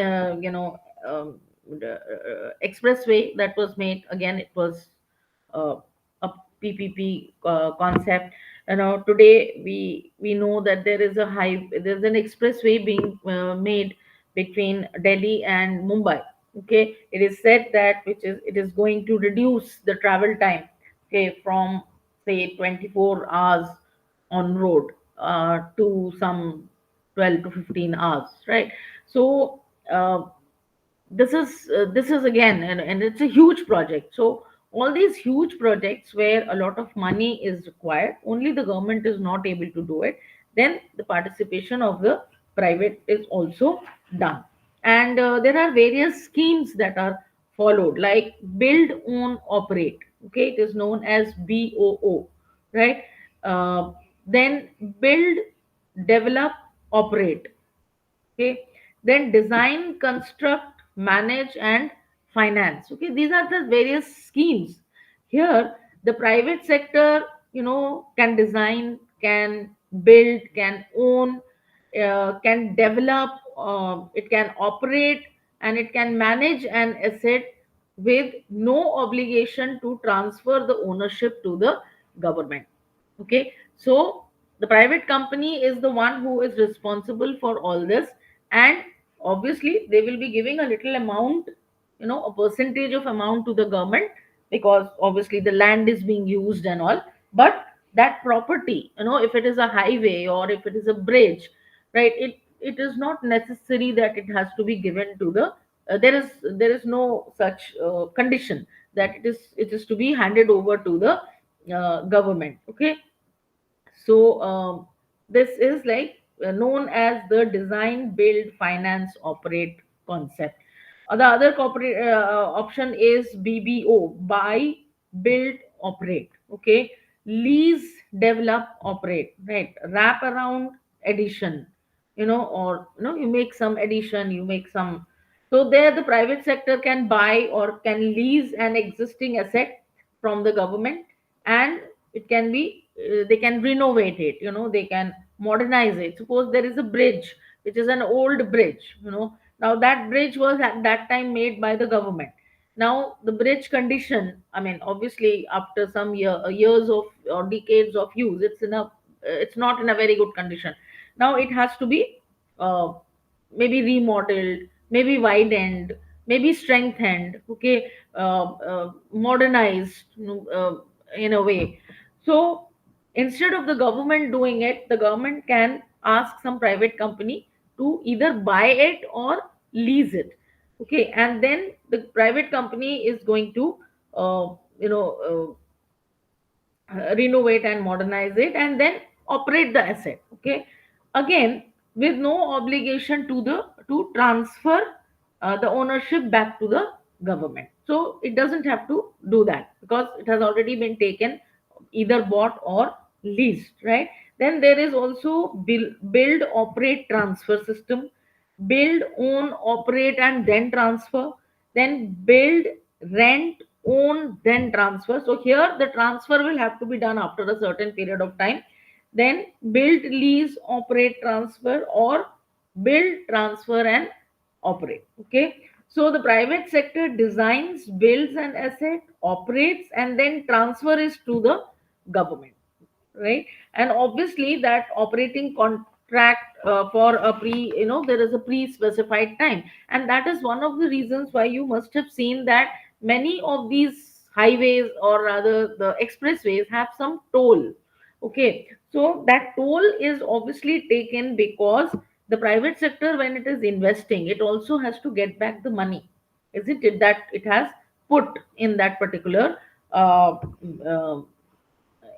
the expressway that was made, again it was uh, a PPP concept. Today we know that there's an expressway being made between Delhi and Mumbai. Okay, it is said that it is going to reduce the travel time, okay, from say 24 hours on road to some 12 to 15 hours, right? So this is again, and it's a huge project. So all these huge projects where a lot of money is required, only the government is not able to do it, then the participation of the private is also done. And there are various schemes that are followed, like build, own, operate. Okay, it is known as BOO, right? Then build, develop, operate. Okay, then design, construct, manage, and finance. Okay, these are the various schemes. Here the private sector, can design, can build, can own, can develop, it can operate, and it can manage an asset with no obligation to transfer the ownership to the government. Okay, so The private company is the one who is responsible for all this, and obviously they will be giving a little amount, a percentage of amount to the government, because obviously the land is being used and all. But that property, if it is a highway or if it is a bridge, right, it is not necessary that it has to be given to the there is no such condition that it is to be handed over to the government. Okay. So this is like known as the design, build, finance, operate concept. The other corporate option is BBO, buy, build, operate. Okay, lease, develop, operate. Right, wrap around, addition. Or you make some addition, you make some. So there, the private sector can buy or can lease an existing asset from the government, and it can be they can renovate it, they can modernize it. Suppose there is a bridge which is an old bridge, now that bridge was at that time made by the government. Now the bridge condition, I mean, obviously after some years of or decades of use, it's not in a very good condition. Now it has to be uh, maybe remodeled, maybe widened, maybe strengthened. Okay. Modernized, in a way. So instead of the government doing it, the government can ask some private company to either buy it or lease it. Okay, and then the private company is going to uh, you know renovate and modernize it, and then operate the asset. Okay, again, with no obligation to transfer the ownership back to the government. So it doesn't have to do that because it has already been taken, either bought or leased, right? Then there is also build, operate, transfer system. Build, own, operate, and then transfer. Then build, rent, own, then transfer. So here the transfer will have to be done after a certain period of time. Then build, lease, operate, transfer, or build, transfer, and operate. Okay. So the private sector designs, builds an asset, operates, and then transfer is to the government, right? And obviously that operating contract for a there is a pre-specified time, and that is one of the reasons why you must have seen that many of these highways, or rather the expressways, have some toll. Okay, so that toll is obviously taken because the private sector, when it is investing, it also has to get back the money, isn't it, that it has put in that particular uh, uh,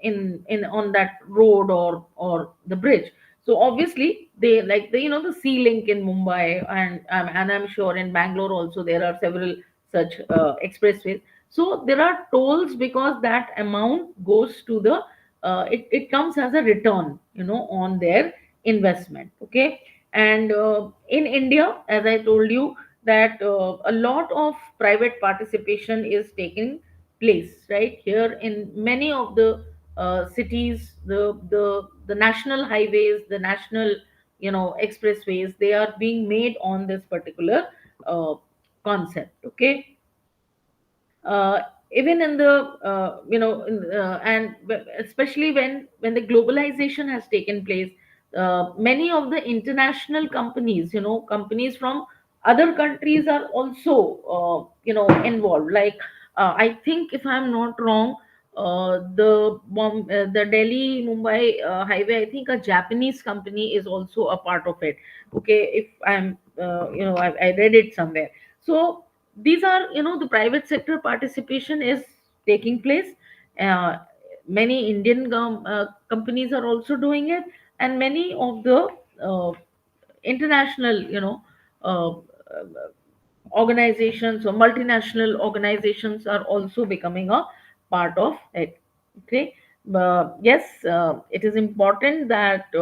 in on that road or the bridge. So obviously they, like the the sea link in Mumbai, and I'm sure in Bangalore also there are several such expressways. So there are tolls because that amount goes to the it comes as a return, on their investment. Okay. And in India, as I told you, that a lot of private participation is taking place right here in many of the cities. The national highways, the national expressways, they are being made on this particular uh, concept. Okay. uh, Even in the especially when the globalization has taken place, many of the international companies, companies from other countries are also involved. Like I think, if I'm not wrong, the Delhi Mumbai highway, I think a Japanese company is also a part of it. Okay, if I'm I read it somewhere. So these are, the private sector participation is taking place. uh, Many Indian companies are also doing it, and many of the uh, international organizations or multinational organizations are also becoming a part of it. Okay. Yes, it is important that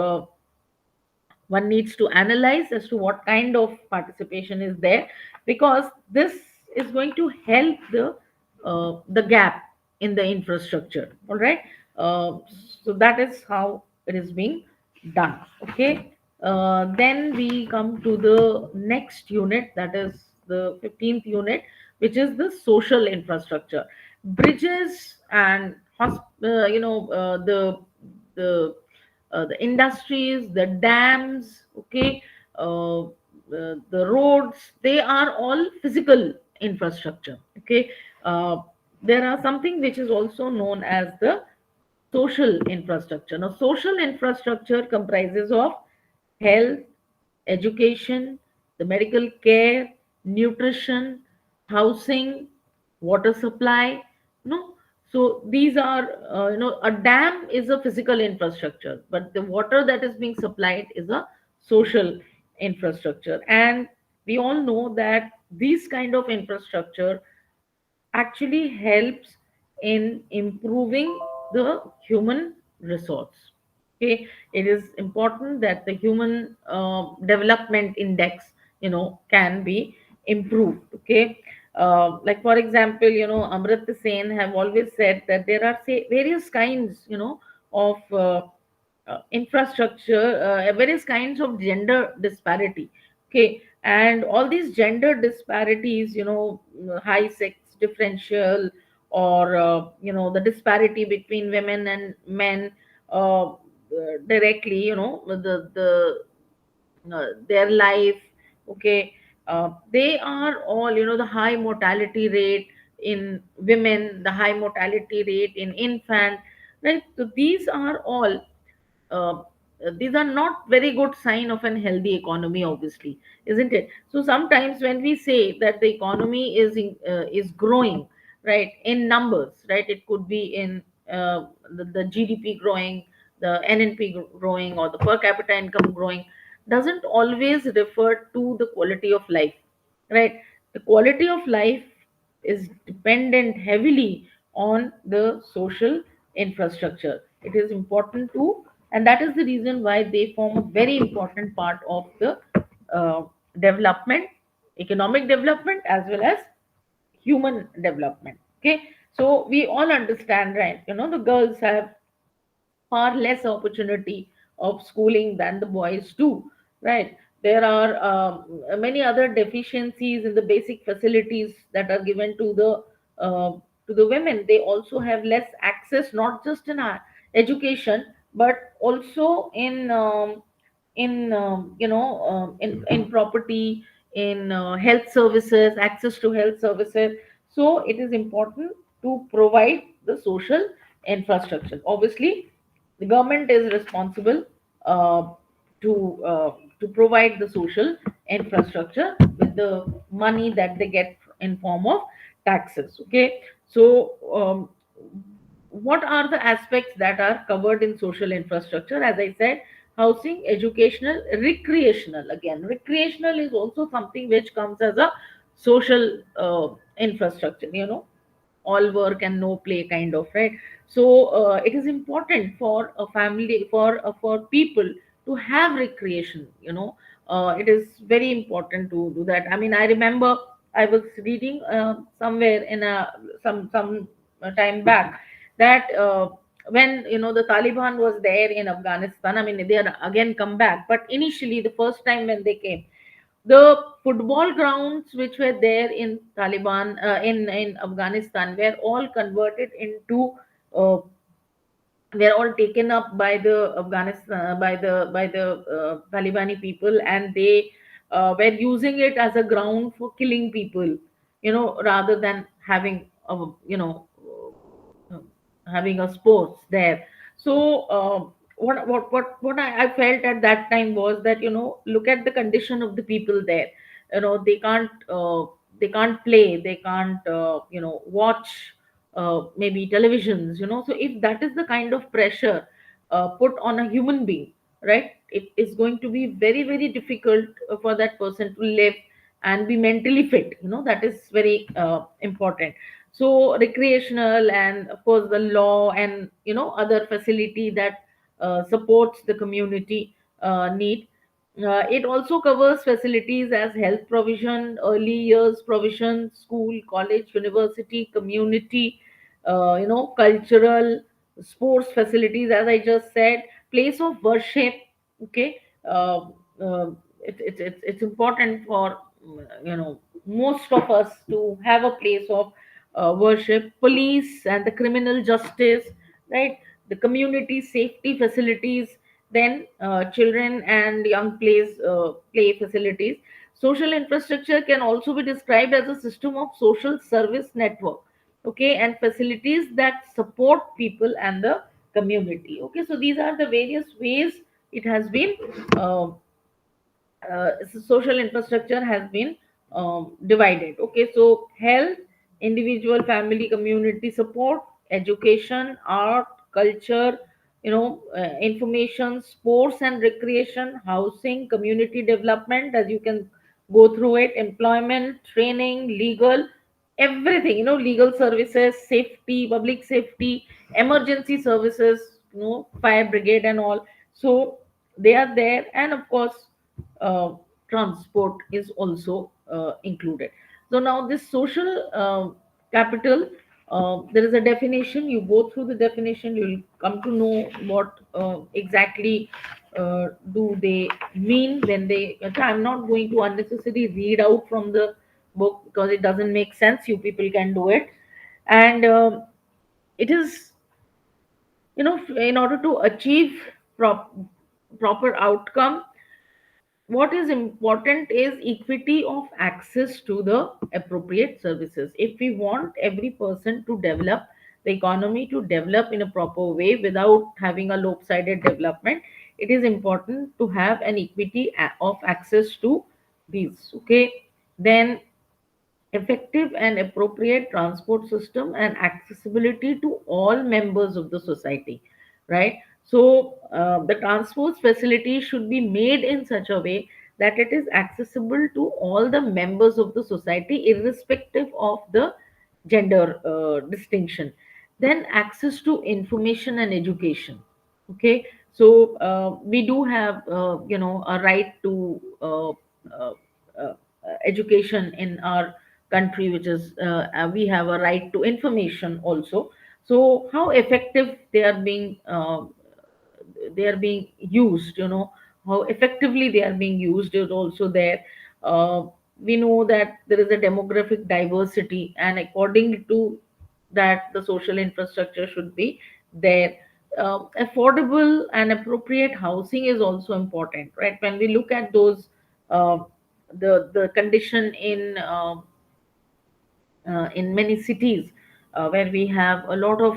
one needs to analyze as to what kind of participation is there, because this is going to help the gap in the infrastructure. All right. uh, so that is how it is being done. Okay. Then we come to the next unit, that is the 15th unit, which is the social infrastructure. Bridges and the the industries, the dams, okay, the roads, they are all physical infrastructure, okay. uh, there are something which is also known as the social infrastructure. Now, social infrastructure comprises of health, education, the medical care, nutrition, housing, water supply. No, so these are, a dam is a physical infrastructure, but the water that is being supplied is a social infrastructure. And we all know that these kind of infrastructure actually helps in improving the human resource. Okay, it is important that the human development index, can be improved. Okay, like for example, Amrit Sen have always said that there are, say, various kinds, of infrastructure, various kinds of gender disparity. Okay, and all these gender disparities, high sex differential, or the disparity between women and men, directly, their life, okay, they are all, the high mortality rate in women, the high mortality rate in infant, right? So uh, these are not very good sign of an healthy economy, obviously, isn't it? So sometimes when we say that the economy is growing, right, in numbers, right, it could be in the GDP growing, the NNP growing, or the per capita income growing, doesn't always refer to the quality of life, right? The quality of life is dependent heavily on the social infrastructure. It is important too, and that is the reason why they form a very important part of the uh, development, economic development, as well as human development. Okay, so we all understand, right? The girls have far less opportunity of schooling than the boys do, right? There are many other deficiencies in the basic facilities that are given uh, to the women. They also have less access, not just in our education, but also in property, in health services, access to health services. So it is important to provide the social infrastructure. Obviously, the government is responsible uh, to provide the social infrastructure with the money that they get in form of taxes. Okay, so what are the aspects that are covered in social infrastructure? As I said, housing, educational, recreational. Again, recreational is also something which comes as a social infrastructure, all work and no play kind of, right? So it is important for a family, for people to have recreation. It is very important to do that. I mean, I remember I was reading somewhere in a some time back that when the Taliban was there in Afghanistan, I mean, they are again come back, but initially the first time when they came, the football grounds which were there in Taliban, in Afghanistan, were all converted into, uh, were all taken up by the Afghanistan, by the Talibani people, and they were using it as a ground for killing people, rather than having a, uh, having a sports there. So what I felt at that time was that, look at the condition of the people there. They can't play, they can't watch maybe televisions. So if that is the kind of pressure put on a human being, right, it is going to be very, very difficult for that person to live and be mentally fit. That is very important. So recreational, and of course the law, and other facility that supports the community need. It also covers facilities as health provision, early years provision, school, college, university, community, cultural, sports facilities, as I just said, place of worship. Okay, uh, it's important for most of us to have a place of worship, police and the criminal justice, right? The community safety facilities, Then children and young play facilities. Social infrastructure can also be described as a system of social service network, okay, and facilities that support people and the community. Okay, so these are the various ways it has been uh, social infrastructure has been divided. Okay, so health, individual, family, community support, education, art, culture, information, sports and recreation, housing, community development, as you can go through it, employment, training, legal, everything, legal services, safety, public safety, emergency services, fire brigade and all. So they are there, and of course uh, transport is also included. So now this social capital, there is a definition. You go through the definition, you'll come to know what exactly do they mean when they. I'm not going to unnecessarily read out from the book because it doesn't make sense. You people can do it, and it is, in order to achieve proper outcome, what is important is equity of access to the appropriate services. If we want every person to develop, the economy to develop in a proper way without having a lopsided development, it is important to have an equity of access to these. Okay, then effective and appropriate transport system and accessibility to all members of the society, right? So the transport facility should be made in such a way that it is accessible to all the members of the society, irrespective of the gender distinction. Then access to information and education. Okay, so we do have a right to uh, education in our country, which is we have a right to information also. So how effective they are being used, how effectively they are being used is also there. uh, we know that there is a demographic diversity, and according to that, the social infrastructure should be there. Affordable and appropriate housing is also important, right? When we look at those, uh, the condition in many cities, where we have a lot of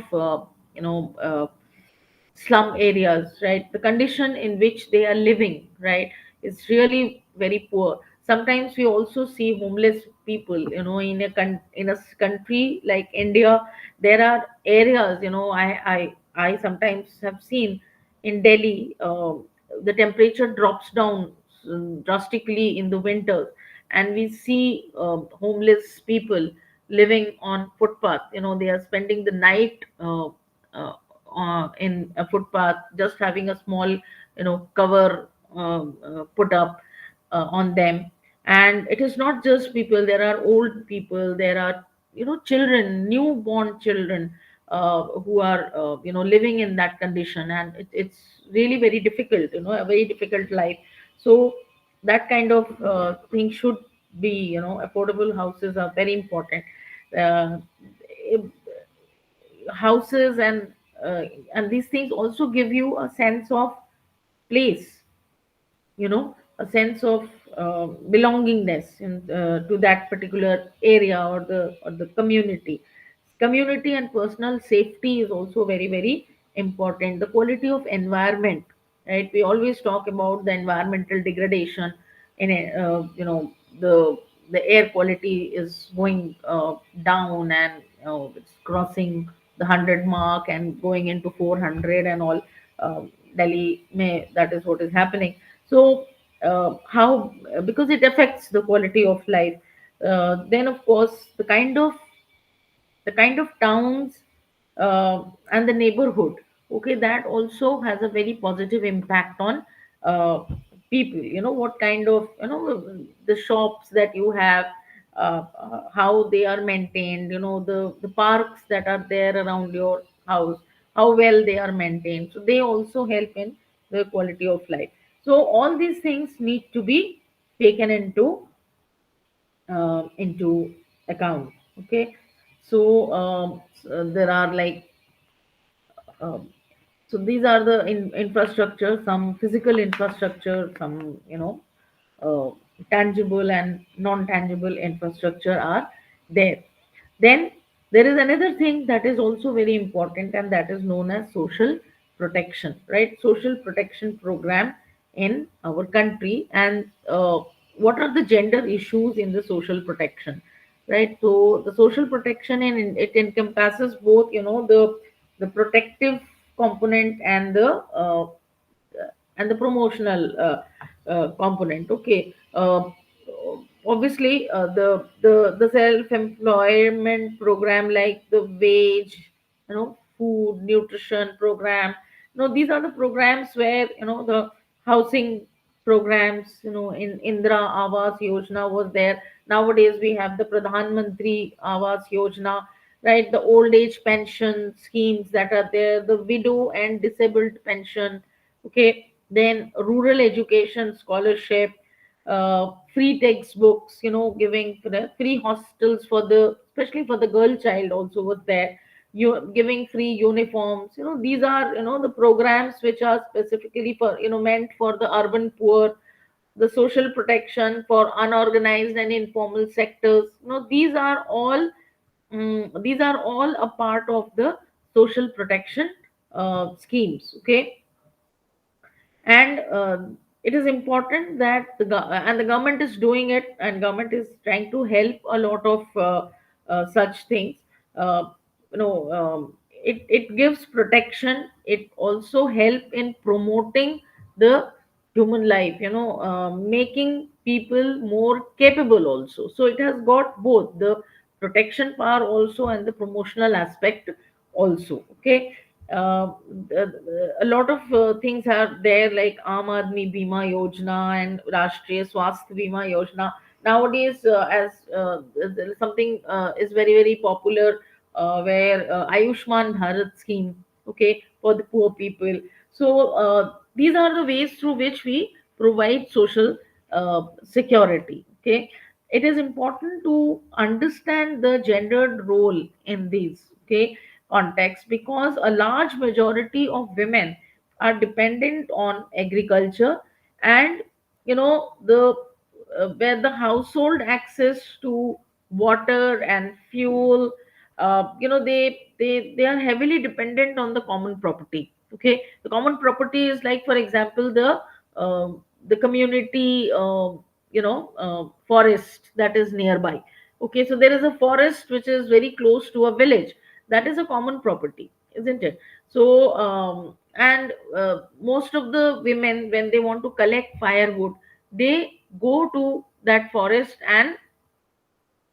slum areas, right? The condition in which they are living, right, is really very poor. Sometimes we also see homeless people, in a country like India. There are areas, I sometimes have seen in Delhi, the temperature drops down drastically in the winters, and we see homeless people living on footpath. They are spending the night uh, in a footpath, just having a small, cover put up on them. And it is not just people, there are old people, there are, children, newborn children, who are living in that condition, and it's really very difficult, a very difficult life. So that kind of thing should be, affordable houses are very important. uh, Houses and these things also give you a sense of place, a sense of belongingness to that particular area, or the community. And personal safety is also very, very important. The quality of environment, right? We always talk about the environmental degradation in a, the air quality is going down, and it's crossing the 100 mark and going into 400 and all. Delhi may, that is what is happening. So how, because it affects the quality of life. Then of course the kind of towns and the neighborhood, okay, that also has a very positive impact on uh, people. What kind of, the shops that you have, how they are maintained, the parks that are there around your house, how well they are maintained. So they also help in the quality of life. So all these things need to be taken into account. Okay, so there are like, um, So these are the infrastructure, some physical infrastructure, some uh, tangible and non-tangible infrastructure are there. Then there is another thing that is also very important, and that is known as social protection, right? Social protection program in our country. And what are the gender issues in the social protection, right? So the social protection, and it encompasses both, the protective component and the promotional component. Okay. Obviously, the self employment program, like the wage, food nutrition program, these are the programs where, the housing programs, in Indra Awas Yojana was there. Nowadays we have the Pradhan Mantri Awas Yojana, right? The old age pension schemes that are there, the widow and disabled pension. Okay. Then rural education scholarship, free textbooks, giving for the free hostels for the, especially for the girl child also was there. You giving free uniforms. These are, the programs which are specifically for, meant for the urban poor. The social protection for unorganized and informal sectors. These are all a part of the social protection schemes. Okay. And it is important that and the government is doing it, and government is trying to help a lot of such things. It gives protection. It also help in promoting the human life, making people more capable also. So it has got both the protection power also and the promotional aspect also. Okay. uh, a lot of things are there, like Aam Aadmi Bima Yojana and Rashtriya Swasthya Bima Yojana. Nowadays, as something is very very popular, where Ayushman Bharat scheme, okay, for the poor people. So these are the ways through which we provide social security. Okay. It is important to understand the gendered role in these, okay, contexts, because a large majority of women are dependent on agriculture, and the where the household access to water and fuel, they are heavily dependent on the common property. Okay. The common property is, like, for example, the community, forest that is nearby. Okay. So there is a forest which is very close to a village. That is a common property, isn't it? So and most of the women, when they want to collect firewood, they go to that forest and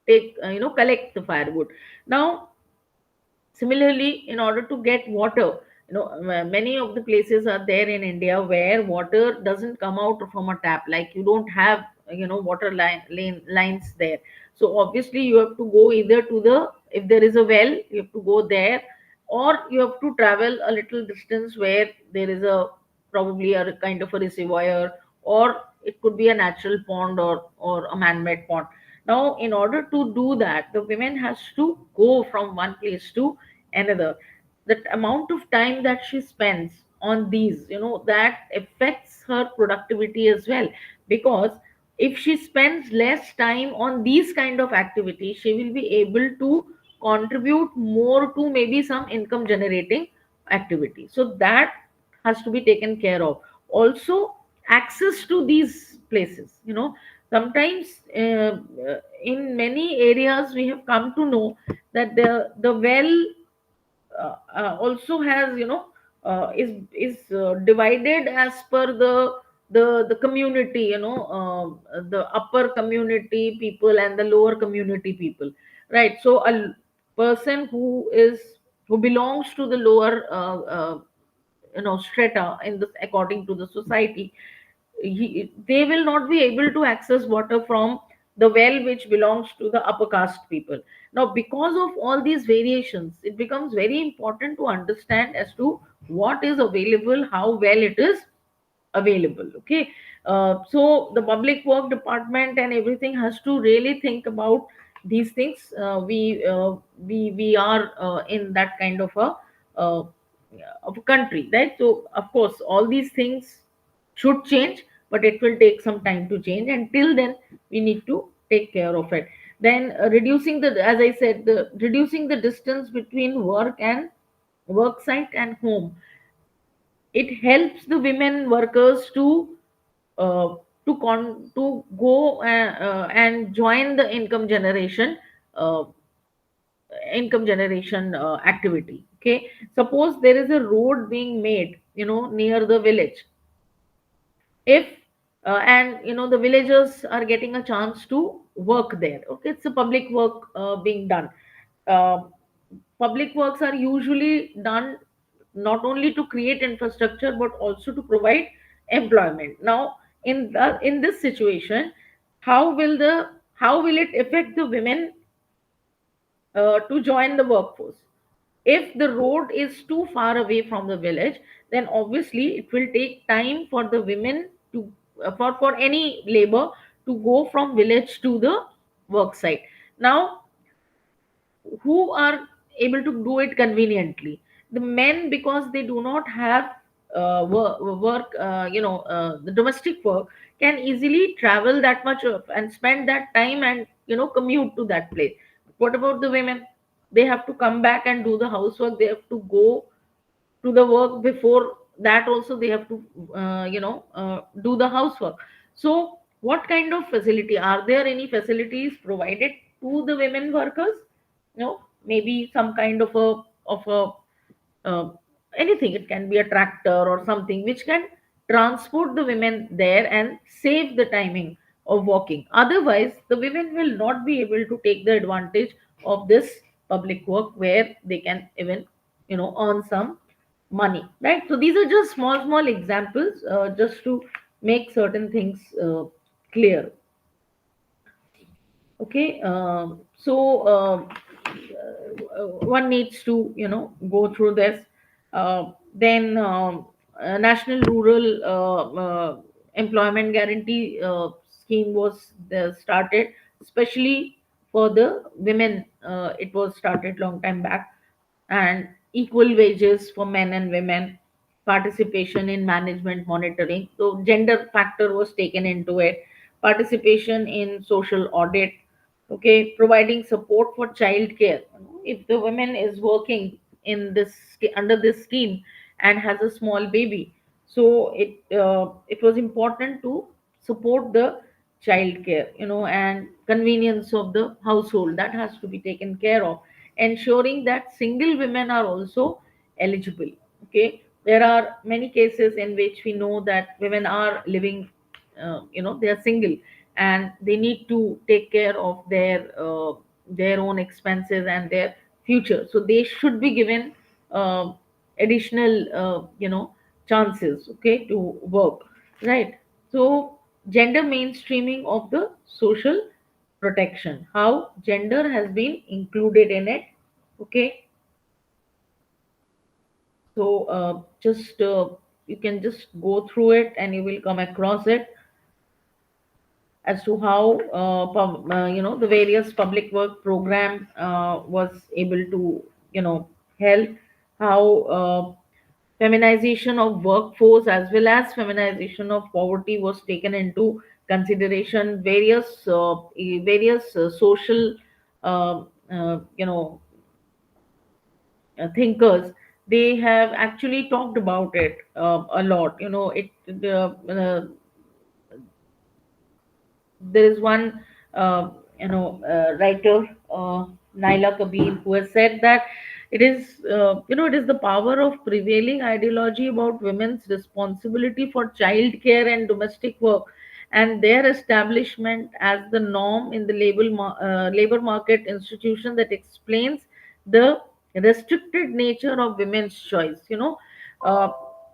take, collect the firewood. Now, similarly, in order to get water, many of the places are there in India where water doesn't come out from a tap. Like, you don't have, water lines there. So obviously you have to go either to the, if there is a well, you have to go there, or you have to travel a little distance where there is a, probably a kind of a reservoir, or it could be a natural pond, or a man-made pond. Now, in order to do that, the women has to go from one place to another. The amount of time that she spends on these, that affects her productivity as well. Because if she spends less time on these kind of activities, she will be able to contribute more to maybe some income generating activity. So that has to be taken care of. Also, access to these places, sometimes, in many areas we have come to know that the well also has, is divided as per the community, the upper community people and the lower community people, right? So person who belongs to the lower strata in the, according to the society, they will not be able to access water from the well which belongs to the upper caste people. Now, because of all these variations, it becomes very important to understand as to what is available, how well it is available. Okay. So the public work department and everything has to really think about these things. We are in that kind of a of a country, right? So of course all these things should change, but it will take some time to change. Until then, we need to take care of it. Then reducing the, as I said, the reducing the distance between work site and home, it helps the women workers uh, to go and join the uh, income generation activity. Okay, suppose there is a road being made, near the village. If and the villagers are getting a chance to work there. Okay, it's a public work being done. uh, Public works are usually done not only to create infrastructure but also to provide employment. Now, in this situation, how will it affect the women to join the workforce? If the road is too far away from the village, then obviously it will take time for the women to for any labor to go from village to the work site. Now, who are able to do it conveniently? The men, because they do not have work, the domestic work, can easily travel that much and spend that time and commute to that place. What about the women? They have to come back and do the housework. They have to go to the work. Before that also they have to do the housework. So what kind of facility, are there any facilities provided to the women workers? Maybe some kind of a uh, anything. It can be a tractor or something which can transport the women there and save the timing of walking. Otherwise the women will not be able to take the advantage of this public work where they can even earn some money, right? So these are just small examples, just to make certain things clear. Okay, one needs to go through this. Then national rural employment guarantee scheme was started, especially for the women. It was started long time back. And equal wages for men and women, participation in management monitoring, so gender factor was taken into it, participation in social audit. Okay, providing support for child care. If the woman is working in under this scheme and has a small baby, so it was important to support the child care, and convenience of the household, that has to be taken care of. Ensuring that single women are also eligible. Okay, there are many cases in which we know that women are living, they are single, and they need to take care of their own expenses and their future, so they should be given uh, additional chances, okay, to work, right? So gender mainstreaming of the social protection, how gender has been included in it. Okay, so just you can just go through it and you will come across it, as to how the various public work program was able to help, how feminization of workforce as well as feminization of poverty was taken into consideration. Various social uh, you know thinkers, they have actually talked about it a lot. There is one writer, Naila Kabir, who has said that it is the power of prevailing ideology about women's responsibility for child care and domestic work and their establishment as the norm in the labor market institution that explains the restricted nature of women's choice. Uh,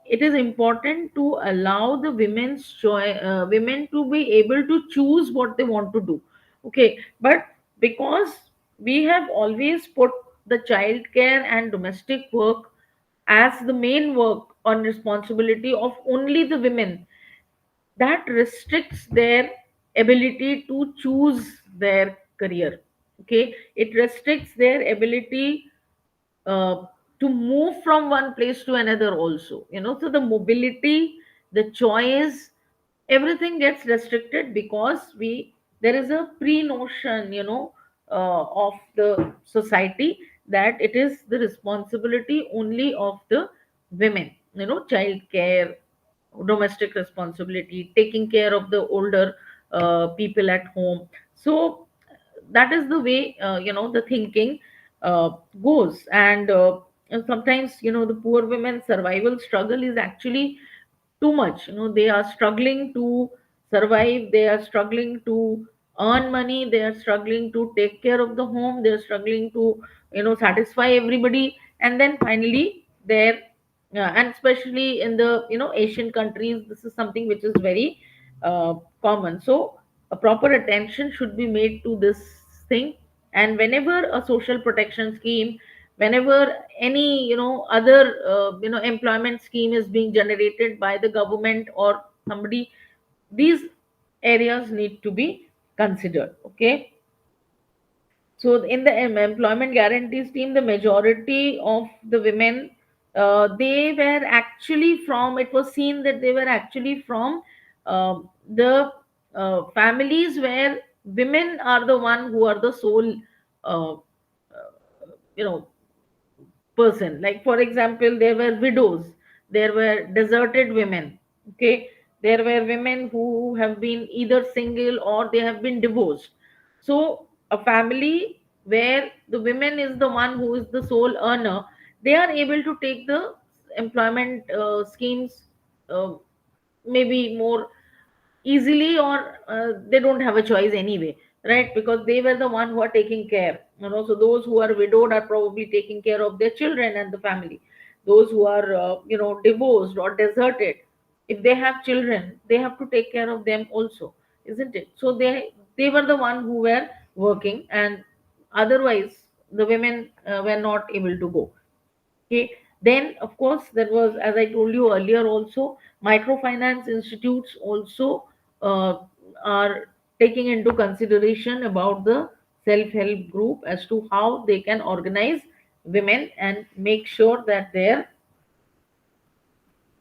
it is important to allow the women to be able to choose what they want to do. Okay, but because we have always put the child care and domestic work as the main work on responsibility of only the women, that restricts their ability to choose their career. Okay, it restricts their ability uh, to move from one place to another also, so the mobility, the choice, everything gets restricted because we there is a pre-notion, of the society, that it is the responsibility only of the women, child care, domestic responsibility, taking care of the older people at home. So that is the way, the thinking goes. And sometimes, the poor women's survival struggle is actually too much. They are struggling to survive, they are struggling to earn money, they are struggling to take care of the home, they are struggling to, satisfy everybody. And then finally there, and especially in the, Asian countries, this is something which is very common. So a proper attention should be made to this thing. And whenever a social protection scheme, whenever any, other employment scheme is being generated by the government or somebody, these areas need to be considered. Okay. So in the employment guarantee scheme, the majority of the women, they were actually from, it was seen that they were actually from the families where women are the one who are the sole, uh, you know person. Like for example, there were widows, there were deserted women. Okay, there were women who have been either single or they have been divorced. So a family where the women is the one who is the sole earner, they are able to take the employment schemes, uh, maybe more easily, or they don't have a choice anyway, right? Because they were the one who are taking care, so those who are widowed are probably taking care of their children and the family. Those who are, divorced or deserted, if they have children, they have to take care of them also, isn't it? So they were the one who were working, and otherwise the women were not able to go. Okay. Then, of course, there was, as I told you earlier, also microfinance institutes also uh, are taking into consideration about the self-help group as to how they can organize women and make sure that their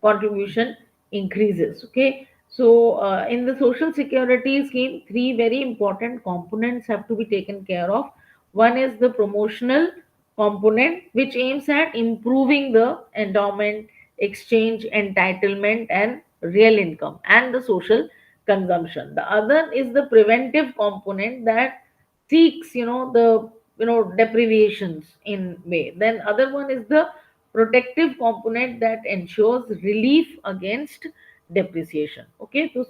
contribution increases. Okay. So in the social security scheme, three very important components have to be taken care of. One is the promotional component, which aims at improving the endowment, exchange, entitlement, and real income and the social consumption. The other is the preventive component that seeks, the, deprivations in way. Then other one is the protective component that ensures relief against depreciation. Okay. So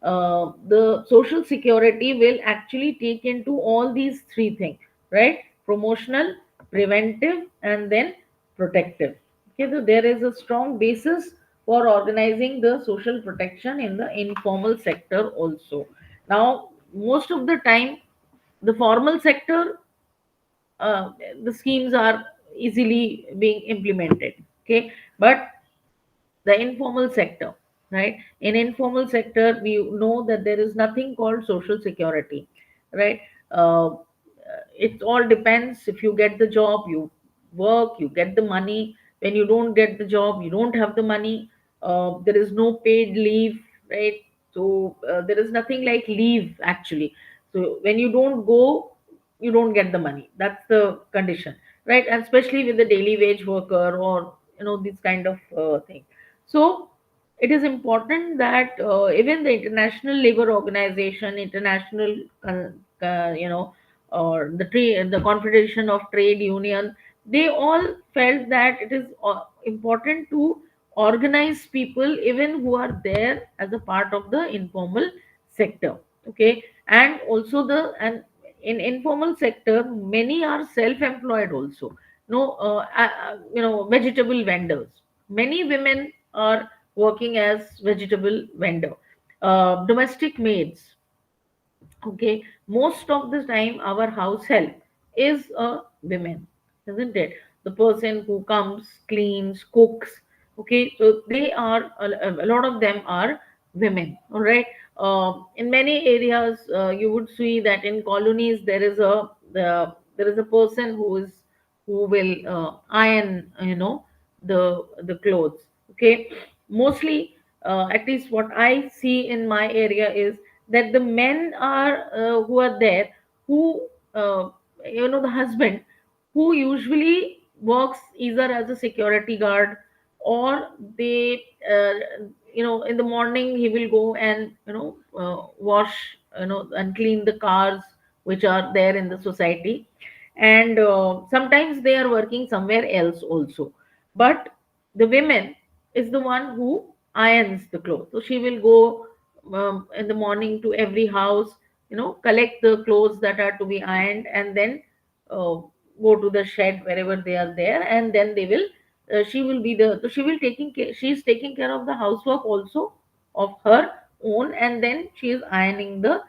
the social security will actually take into all these three things, right? Promotional, preventive, and then protective. Okay. So there is a strong basis for organizing the social protection in the informal sector also. Now most of the time, the formal sector, uh, the schemes are easily being implemented. Okay. But the informal sector, right? In informal sector, we know that there is nothing called social security, right? It all depends. If you get the job, you work, you get the money. When you don't get the job, you don't have the money. There is no paid leave, right? So there is nothing like leave actually. So when you don't go, you don't get the money. That's the condition, right? And especially with the daily wage worker, or these kind of things. So it is important that even the International Labor Organization, International, or the Confederation of Trade Union, they all felt that it is important to organize people even who are there as a part of the informal sector. Okay. And also and in informal sector, many are self-employed also. No, vegetable vendors. Many women are working as vegetable vendor. Domestic maids. Okay. Most of the time our house help is a women, isn't it? The person who comes, cleans, cooks. Okay. So they are, a lot of them are women. All right. In many areas, you would see that in colonies there is a person who is who will iron, the clothes. Okay, mostly, at least what I see in my area is that the men are who are there, who uh, the husband, who usually works either as a security guard, or they in the morning he will go and wash, and clean the cars which are there in the society, and sometimes they are working somewhere else also. But the women is the one who irons the clothes, so she will go in the morning to every house, collect the clothes that are to be ironed, and then uh, go to the shed wherever they are there, and then they will she will be the so she will taking care she is taking care of the housework also of her own, and then she is ironing the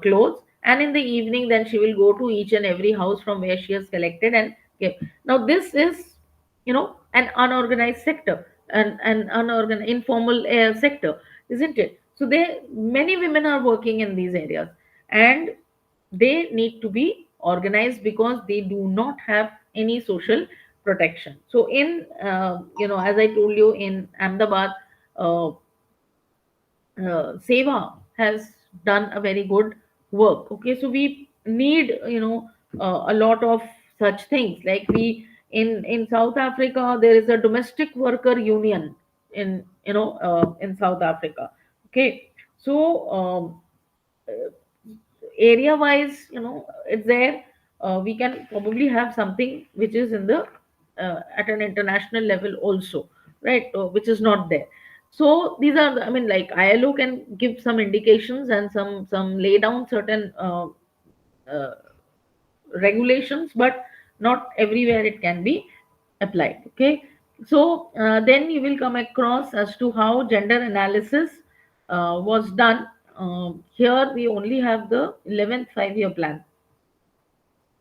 clothes, and in the evening then she will go to each and every house from where she has collected and give. Now this is an unorganized sector, an unorganized informal sector, isn't it? So there many women are working in these areas, and they need to be organized because they do not have any social protection. So in as I told you, in Ahmedabad, uh, Seva has done a very good work. Okay, so we need a lot of such things. Like we in South Africa, there is a domestic worker union in South Africa. Okay, so area wise, it's there. We can probably have something which is in the at an international level also, right? Which is not there. So these are I mean, like, ILO can give some indications and some lay down certain uh, regulations, but not everywhere it can be applied. Okay, so then you will come across as to how gender analysis was done. Here we only have the 11th 5-year plan.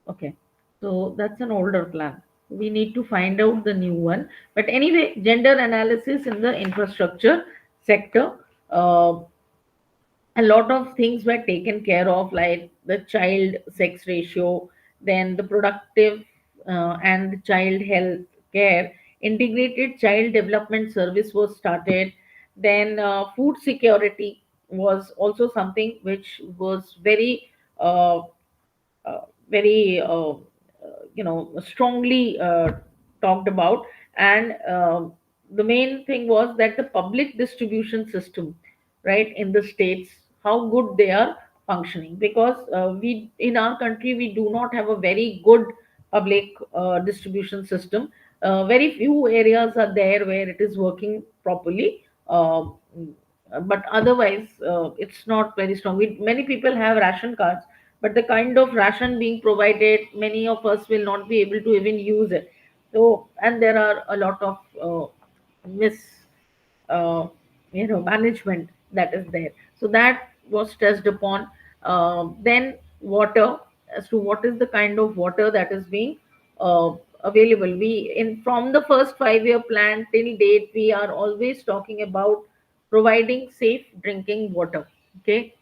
Okay, so that's an older plan. We need to find out the new one. But anyway, gender analysis in the infrastructure sector. A lot of things were taken care of, like the child sex ratio, then the productive and child health care, integrated child development service was started, then food security was also something which was very uh, very strongly talked about. And the main thing was that the public distribution system, right, in the states, how good they are functioning, because we in our country we do not have a very good public distribution system. Very few areas are there where it is working properly. But otherwise it's not very strong. Many people have ration cards, but the kind of ration being provided, many of us will not be able to even use it. So, and there are a lot of mis uh, management that is there. So that was stressed upon. Then water, as to what is the kind of water that is being uh, available. We in from the first 5-year plan till date, we are always talking about providing safe drinking water. Okay,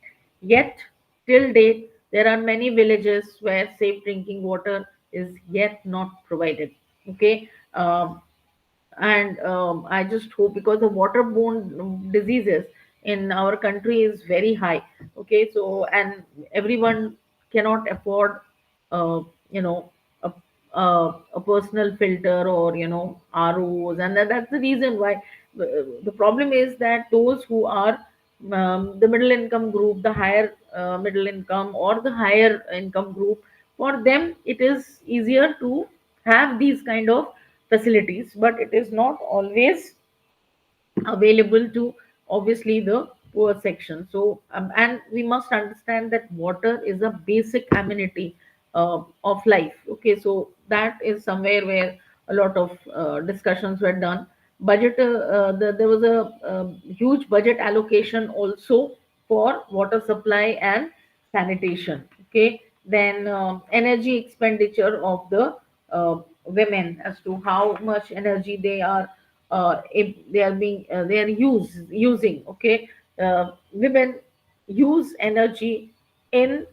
yet till date there are many villages where safe drinking water is yet not provided. Okay, and I just hope, because the waterborne diseases in our country is very high. Okay, so and everyone cannot afford uh, you know a, a personal filter, or ROs, and that's the reason why the problem is that those who are the middle income group, the higher middle income or the higher income group, for them it is easier to have these kind of facilities, but it is not always available to, obviously, the poor section. So and we must understand that water is a basic amenity of life. Okay, so that is somewhere where a lot of discussions were done. There was a huge budget allocation also for water supply and sanitation. Okay, then energy expenditure of the women, as to how much energy they are if they are being they are using. Okay, women use energy in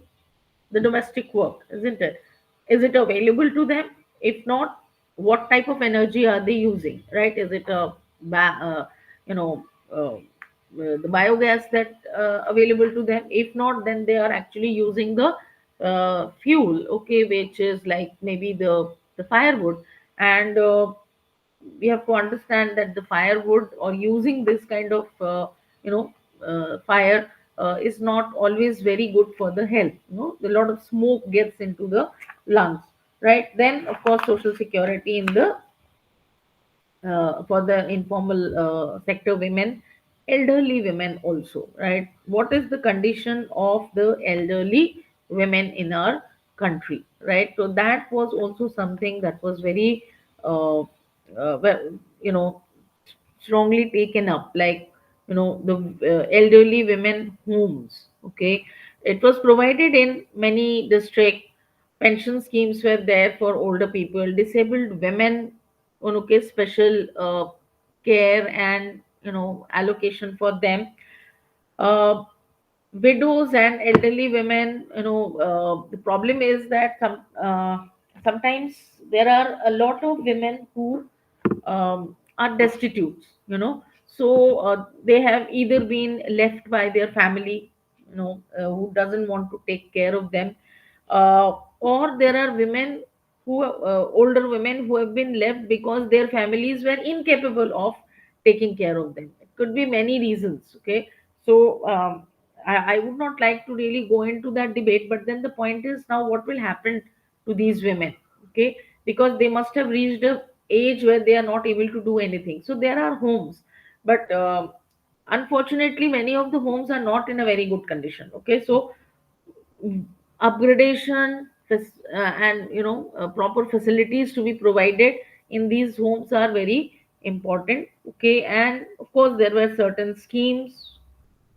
the domestic work, isn't it? Is it available to them? If not, what type of energy are they using, right? Is it you know the biogas that available to them? If not, then they are actually using the fuel, okay, which is like maybe the firewood. And we have to understand that the firewood or using this kind of you know fire is not always very good for the health. A lot of smoke gets into the lungs, right? Then of course social security in the for the informal sector women, elderly women also, right? What is the condition of the elderly women in our country, right? So that was also something that was very well, you know strongly taken up, like the elderly women homes, okay. It was provided in many district. Pension schemes were there for older people, disabled women, okay, special care and allocation for them. uh, Widows and elderly women, the problem is that sometimes there are a lot of women who are destitute, so they have either been left by their family, who doesn't want to take care of them, or there are women who older women who have been left because their families were incapable of taking care of them. It could be many reasons, okay. So I would not like to really go into that debate, but then the point is, now what will happen to these women, okay, because they must have reached a age where they are not able to do anything. So there are homes, but unfortunately many of the homes are not in a very good condition, okay. So upgradation and proper facilities to be provided in these homes are very important, okay. And of course there were certain schemes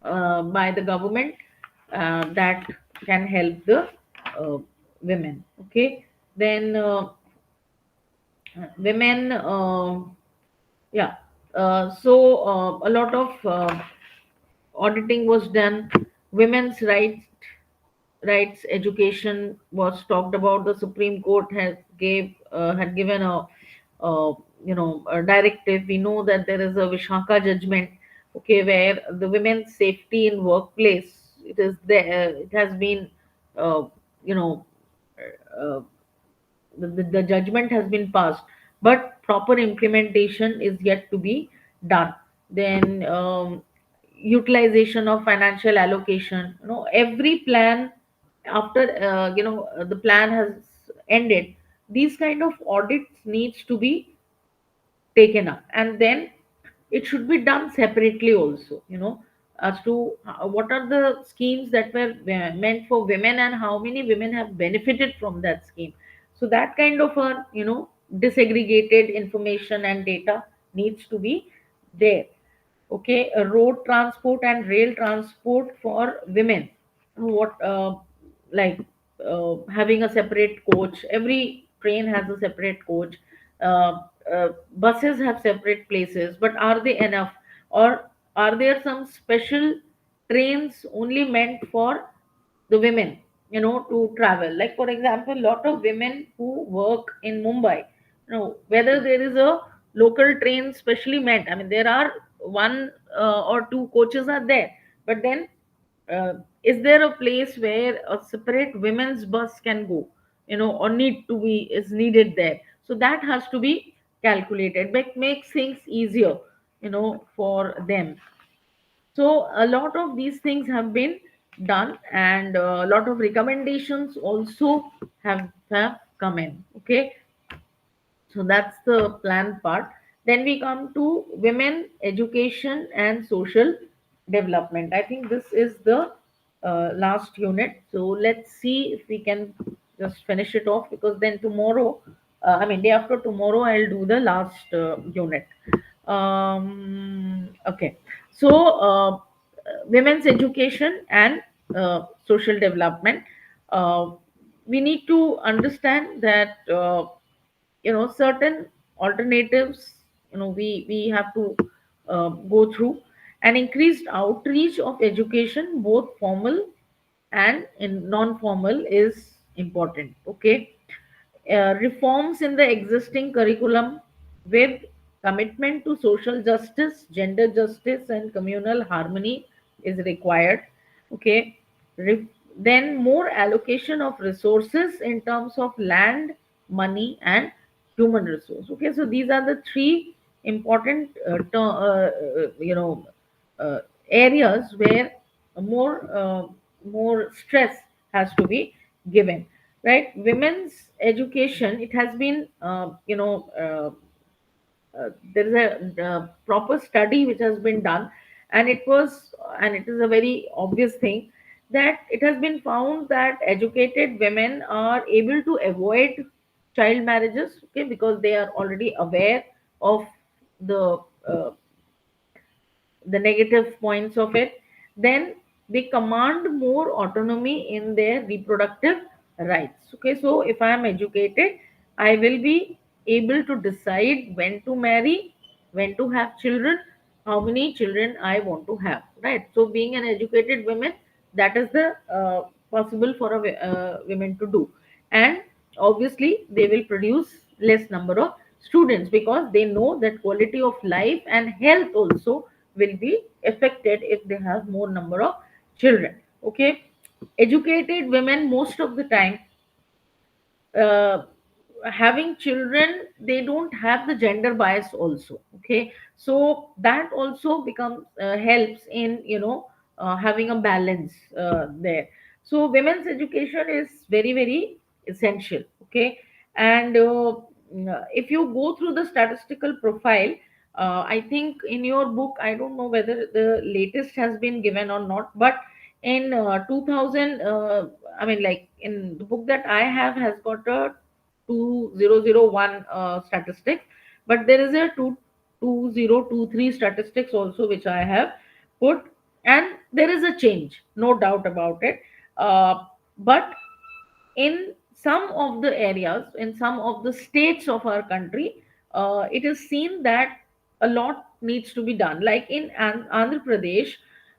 by the government that can help the uh, women, okay. Then women yeah a lot of auditing was done. Women's rights education was talked about. The Supreme Court had given a directive. We know that there is a Vishaka judgment, okay, where the women's safety in workplace, it is there. It has been uh, you know uh, the judgment has been passed, but proper implementation is yet to be done. Then utilization of financial allocation, every plan after the plan has ended, these kind of audits needs to be taken up, and then it should be done separately also, as to what are the schemes that were meant for women and how many women have benefited from that scheme. So that kind of a disaggregated information and data needs to be there, okay. A road transport and rail transport for women, what like having a separate coach. Every train has a separate coach. Buses have separate places, but are they enough, or are there some special trains only meant for the women, to travel? Like for example, lot of women who work in Mumbai, whether there is a local train specially meant. I mean, there are one or two coaches are there, but then uh, is there a place where a separate women's bus can go, or need to be is needed there? So that has to be calculated, but makes things easier, for them. So a lot of these things have been done, and a lot of recommendations also have come in, okay. So that's the plan part. Then we come to women education and social development. I think this is the last unit. So let's see if we can just finish it off, because then tomorrow, I mean day after tomorrow, I'll do the last unit. Okay. So women's education and social development. Uh, we need to understand that certain alternatives, we have to go through. An increased outreach of education, both formal and in non-formal, is important, okay. reforms in the existing curriculum with commitment to social justice, gender justice, and communal harmony is required. Okay. Then more allocation of resources in terms of land, money, and human resource. Okay, so these are the three important uh, areas where more stress has to be given, right? Women's education, it has been there is a proper study which has been done, and it is a very obvious thing that it has been found that educated women are able to avoid child marriages, okay, because they are already aware of the uh, the negative points of it. Then they command more autonomy in their reproductive rights. Okay, so if I am educated, I will be able to decide when to marry, when to have children, how many children I want to have, right? So being an educated woman, that is the possible for a women to do. And obviously they will produce less number of students, because they know that quality of life and health also will be affected if they have more number of children. Okay, educated women most of the time, uh, having children, they don't have the gender bias also. Okay, so that also becomes helps in having a balance there. So women's education is very very essential. Okay, and if you go through the statistical profile, I think in your book, I don't know whether the latest has been given or not, but in 2000, I mean, like in the book that I have has got a 2001 statistics, but there is a 2023 statistics also which I have put, and there is a change, no doubt about it. But in some of the areas, in some of the states of our country, it is seen that a lot needs to be done. Like in Andhra Pradesh,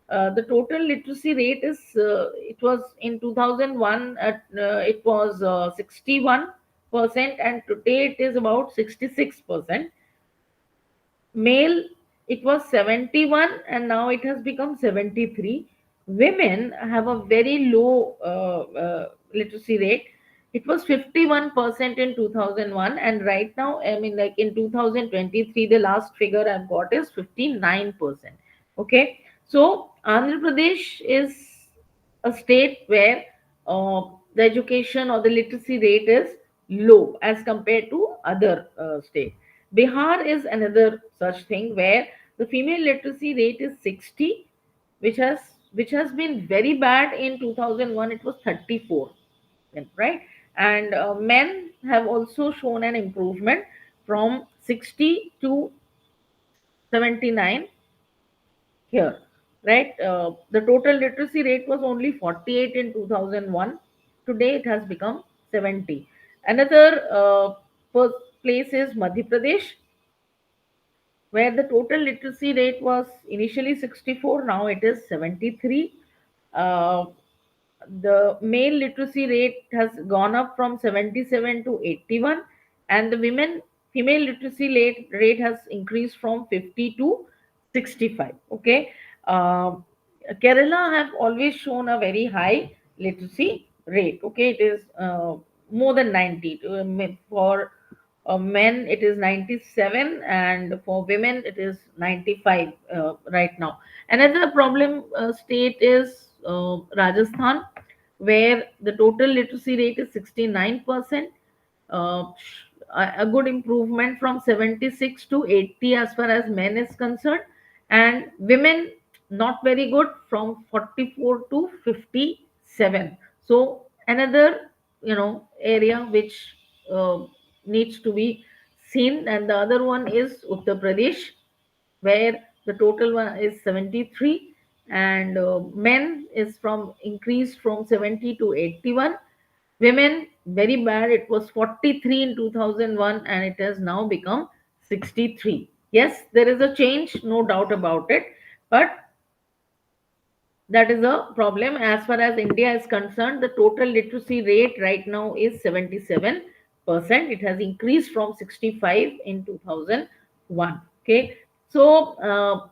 the total literacy rate is, it was in 2001, it was 61%, and today it is about 66%. Male, it was 71, and now it has become 73. Women have a very low literacy rate. It was 51% in 2001, and right now, I mean, like in 2023, the last figure I've got is 59%. Okay, so Andhra Pradesh is a state where the education or the literacy rate is low as compared to other states. Bihar is another such thing where the female literacy rate is 60, which has been very bad. In 2001 it was 34, right? And men have also shown an improvement from 60 to 79 here, right? The total literacy rate was only 48 in 2001. Today it has become 70. Another first place is Madhya Pradesh, where the total literacy rate was initially 64, now it is 73. Uh, the male literacy rate has gone up from 77 to 81, and the women female literacy rate has increased from 50 to 65. Okay, uh, Kerala have always shown a very high literacy rate. Okay, it is more than 90. For men it is 97, and for women it is 95 right now. Another problem state is Rajasthan, where the total literacy rate is 69%, a good improvement from 76 to 80 as far as men is concerned, and women not very good, from 44 to 57. So another area which uh, needs to be seen. And the other one is Uttar Pradesh, where the total one is 73, and men is from increased from 70 to 81. Women very bad, it was 43 in 2001, and it has now become 63. Yes, there is a change, no doubt about it, but that is a problem. As far as India is concerned, the total literacy rate right now is 77%. percent. It has increased from 65 in 2001. Okay, so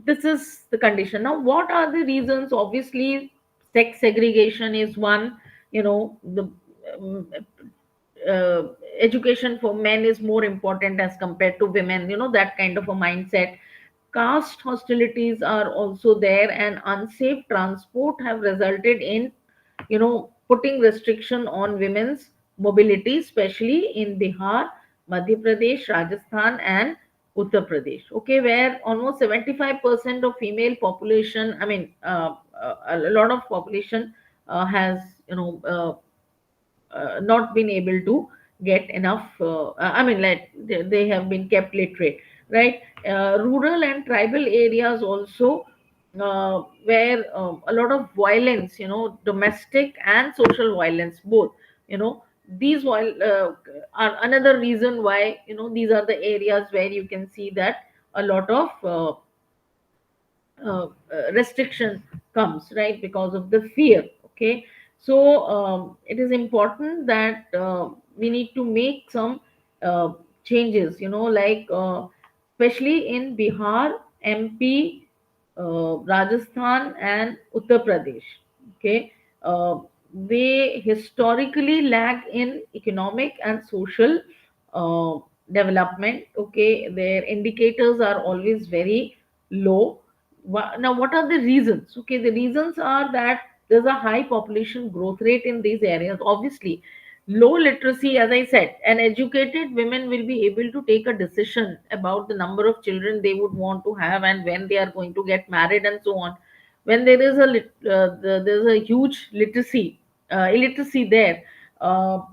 this is the condition. Now, what are the reasons? Obviously, sex segregation is one. The um, uh, education for men is more important as compared to women, that kind of a mindset. Caste hostilities are also there, and unsafe transport have resulted in putting restriction on women's mobility, especially in Bihar, Madhya Pradesh, Rajasthan, and Uttar Pradesh. Okay, where almost 75% of female population, I mean, a lot of population has not been able to get enough, I mean, like they have been kept literate, right? Rural and tribal areas also, where a lot of violence, domestic and social violence both, you know these are another reason why, these are the areas where you can see that a lot of restriction comes, right, because of the fear. Okay, so it is important that we need to make some uh, changes, like especially in Bihar, MP, Rajasthan, and Uttar Pradesh. Okay, uh, they historically lag in economic and social uh, development. Okay, their indicators are always very low. Now, what are the reasons? Okay, the reasons are that there's a high population growth rate in these areas. Obviously, low literacy, as I said, and educated women will be able to take a decision about the number of children they would want to have and when they are going to get married and so on. When there is there's a huge illiteracy there,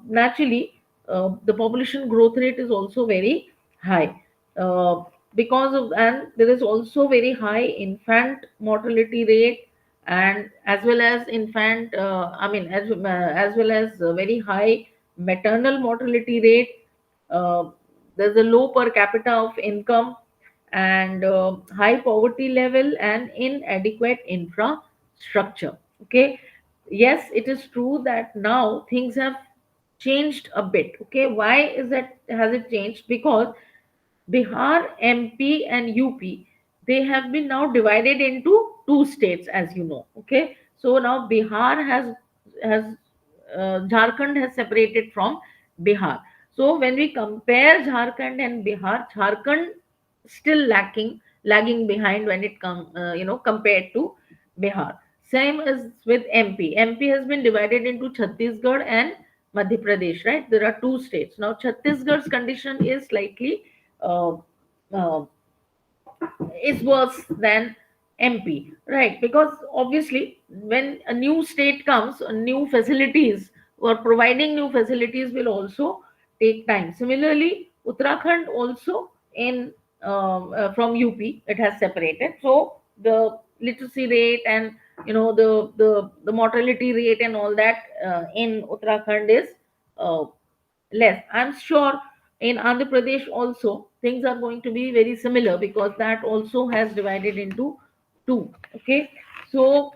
naturally, the population growth rate is also very high. Uh, because of, and there is also very high infant mortality rate, and as well as infant I mean as well as very high maternal mortality rate. uh, there's a low per capita of income, and high poverty level and inadequate infrastructure. Okay, yes, it is true that now things have changed a bit. Okay, why is that, has it changed? Because Bihar, MP, and UP, they have been now divided into two states, as you know. Okay, so now Bihar has Jharkhand has separated from Bihar. So when we compare Jharkhand and Bihar, Jharkhand still lagging behind when it come compared to Bihar. Same as with MP. MP has been divided into Chhattisgarh and Madhya Pradesh, right? There are two states. Now Chhattisgarh's condition is slightly uh, uh, is worse than MP, right? Because obviously, when a new state comes, new facilities or providing new facilities will also take time. Similarly, Uttarakhand also in from UP, it has separated. So the literacy rate and the mortality rate and all that in Uttarakhand is uh, less. I'm sure in Andhra Pradesh also things are going to be very similar, because that also has divided into two. Okay, so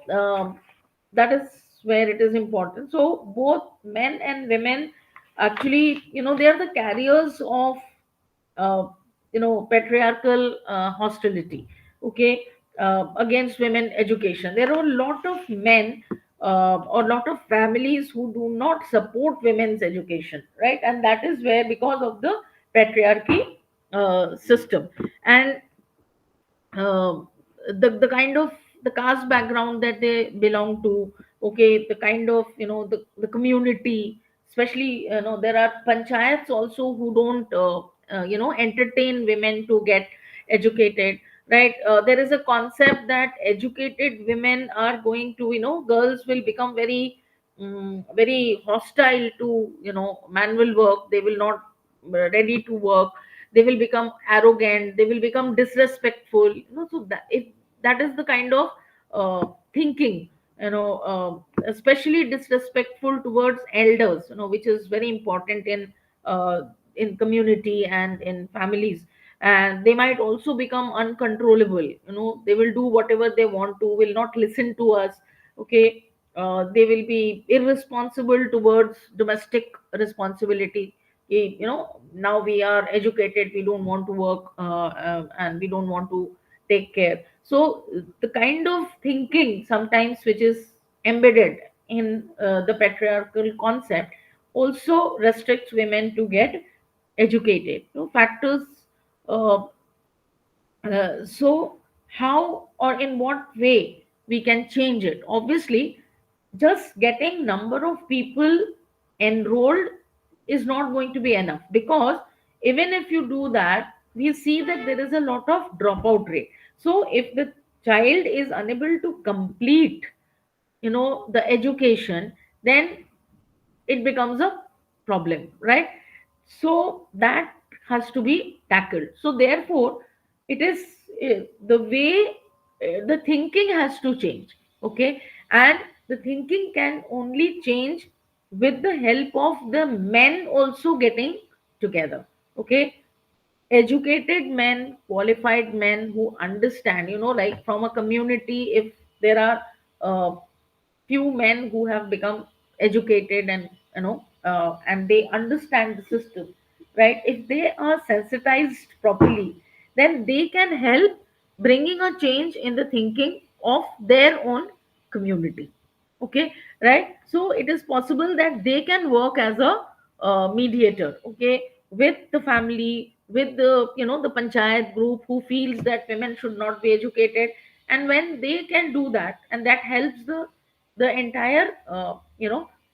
that is where it is important. So both men and women, actually, they are the carriers of uh, patriarchal hostility. Okay, against women education. There are a lot of men or lot of families who do not support women's education, right? And that is where, because of the patriarchy system, and uh, the kind of the caste background that they belong to. Okay, the kind of the community, especially, there are panchayats also who don't entertain women to get educated, right? There is a concept that educated women are going to, girls will become very hostile to manual work. They will not ready to work. They will become arrogant, they will become disrespectful, so that, if that is the kind of thinking, especially disrespectful towards elders, which is very important in community and in families. And they might also become uncontrollable, they will do whatever they want to, will not listen to us. Okay, They will be irresponsible towards domestic responsibility. Now we are educated, we don't want to work, and we don't want to take care. So the kind of thinking sometimes which is embedded in the patriarchal concept also restricts women to get educated. Factors. So how or in what way we can change it? Obviously, just getting number of people enrolled is not going to be enough, because even if you do that, we see that there is a lot of dropout rate. So if the child is unable to complete the education, then it becomes a problem, right? So that has to be tackled. So therefore, it is the way the thinking has to change. Okay, and the thinking can only change with the help of the men also getting together. Okay, educated men, qualified men who understand, like from a community, if there are few men who have become educated, and and they understand the system, right? If they are sensitized properly, then they can help bringing a change in the thinking of their own community. Okay, right? So it is possible that they can work as a mediator, okay, with the family, with the the panchayat group who feels that women should not be educated. And when they can do that, and that helps the entire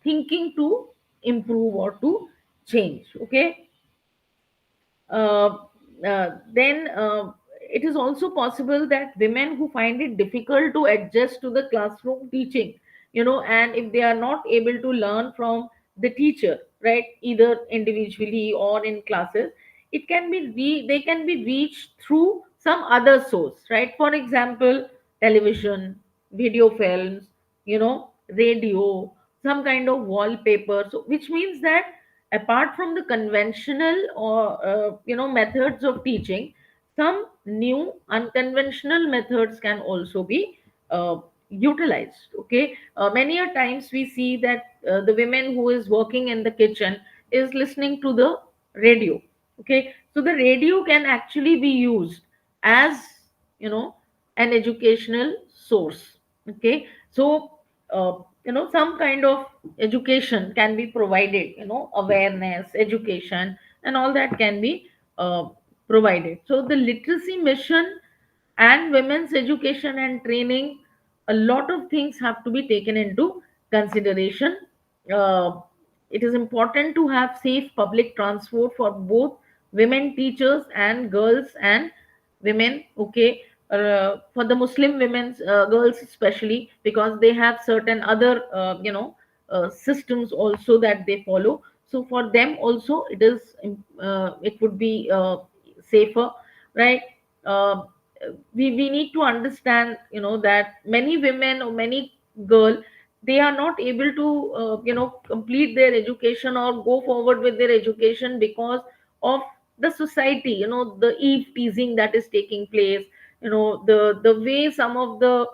thinking to improve or to change. Okay, uh, then it is also possible that women who find it difficult to adjust to the classroom teaching, and if they are not able to learn from the teacher, right, either individually or in classes, they can be reached through some other source, right? For example, television, video films, radio, some kind of wallpaper. So which means that apart from the conventional or methods of teaching, some new unconventional methods can also be utilized. Okay, many a times we see that the women who is working in the kitchen is listening to the radio. Okay, so the radio can actually be used as you know an educational source. Okay, so some kind of education can be provided, awareness, education, and all that can be uh, provided. So the literacy mission and women's education and training, a lot of things have to be taken into consideration. uh, it is important to have safe public transport for both women teachers and girls and women. Okay, for the Muslim women's girls especially, because they have certain other systems also that they follow. So for them also it would be safer, right? uh, we need to understand, that many women or many girl, they are not able to complete their education or go forward with their education because of the society, the eve teasing that is taking place, the way some of the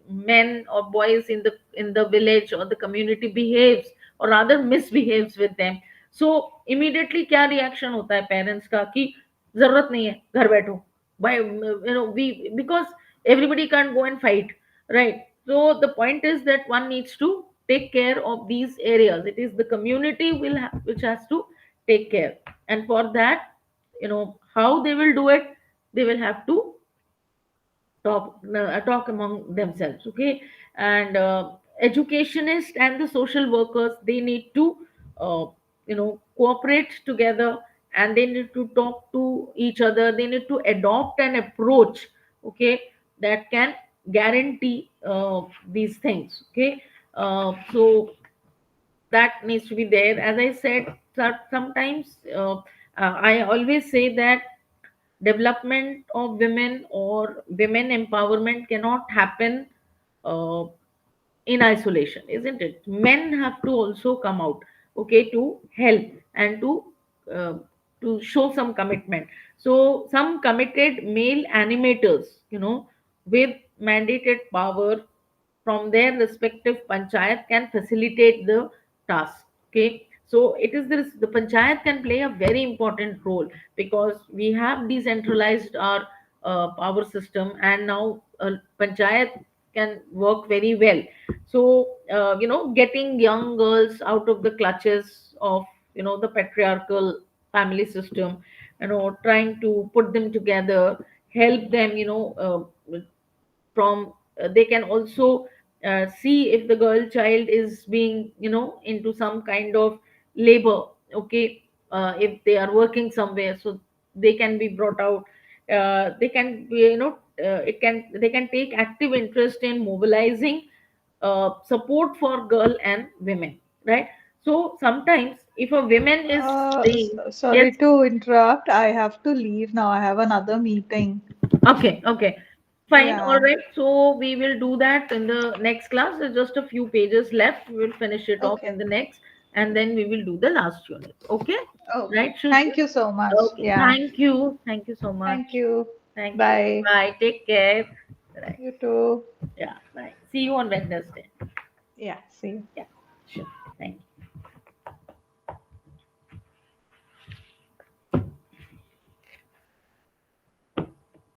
men or boys in the village or the community behaves, or rather misbehaves with them. So immediately क्या reaction होता है parents का कि जरूरत नहीं है, घर बैठो. Why, we, because everybody can't go and fight, right? So the point is that one needs to take care of these areas. It is the community which has to take care. And for that, how they will do it, they will have to talk among themselves. Okay, and educationists and the social workers, they need to uh, cooperate together, and they need to talk to each other. They need to adopt an approach, okay, that can guarantee these things. Okay, so that needs to be there. As I said, sometimes I always say that development of women or women empowerment cannot happen uh, in isolation, isn't it? Men have to also come out, okay, to help and uh, to show some commitment. So some committed male animators, with mandated power, from their respective panchayat can facilitate the task. Okay, so it is this, the panchayat can play a very important role, because we have decentralized our power system, and now panchayat can work very well. So getting young girls out of the clutches of the patriarchal family system, trying to put them together, help them, from they can also see if the girl child is being into some kind of labor. Okay, if they are working somewhere, so they can be brought out. They can be, it can they can take active interest in mobilizing support for girl and women, right? So sometimes if a woman is saying, Sorry yes. to interrupt. I have to leave now. I have another meeting. Okay, okay. Fine, all Yeah. right. So we will do that in the next class. There's just a few pages left. We will finish it off in Okay. the next, and then we will do the last unit. Okay? Okay. Right, Shruti? Thank you so much. Okay. Yeah. Thank you. Thank you so Thank much. you. Thank you. Bye. Bye. Take care. Right. You too. Yeah. Bye. See you on Wednesday. Yeah. See you. Yeah. Sure. Thank you.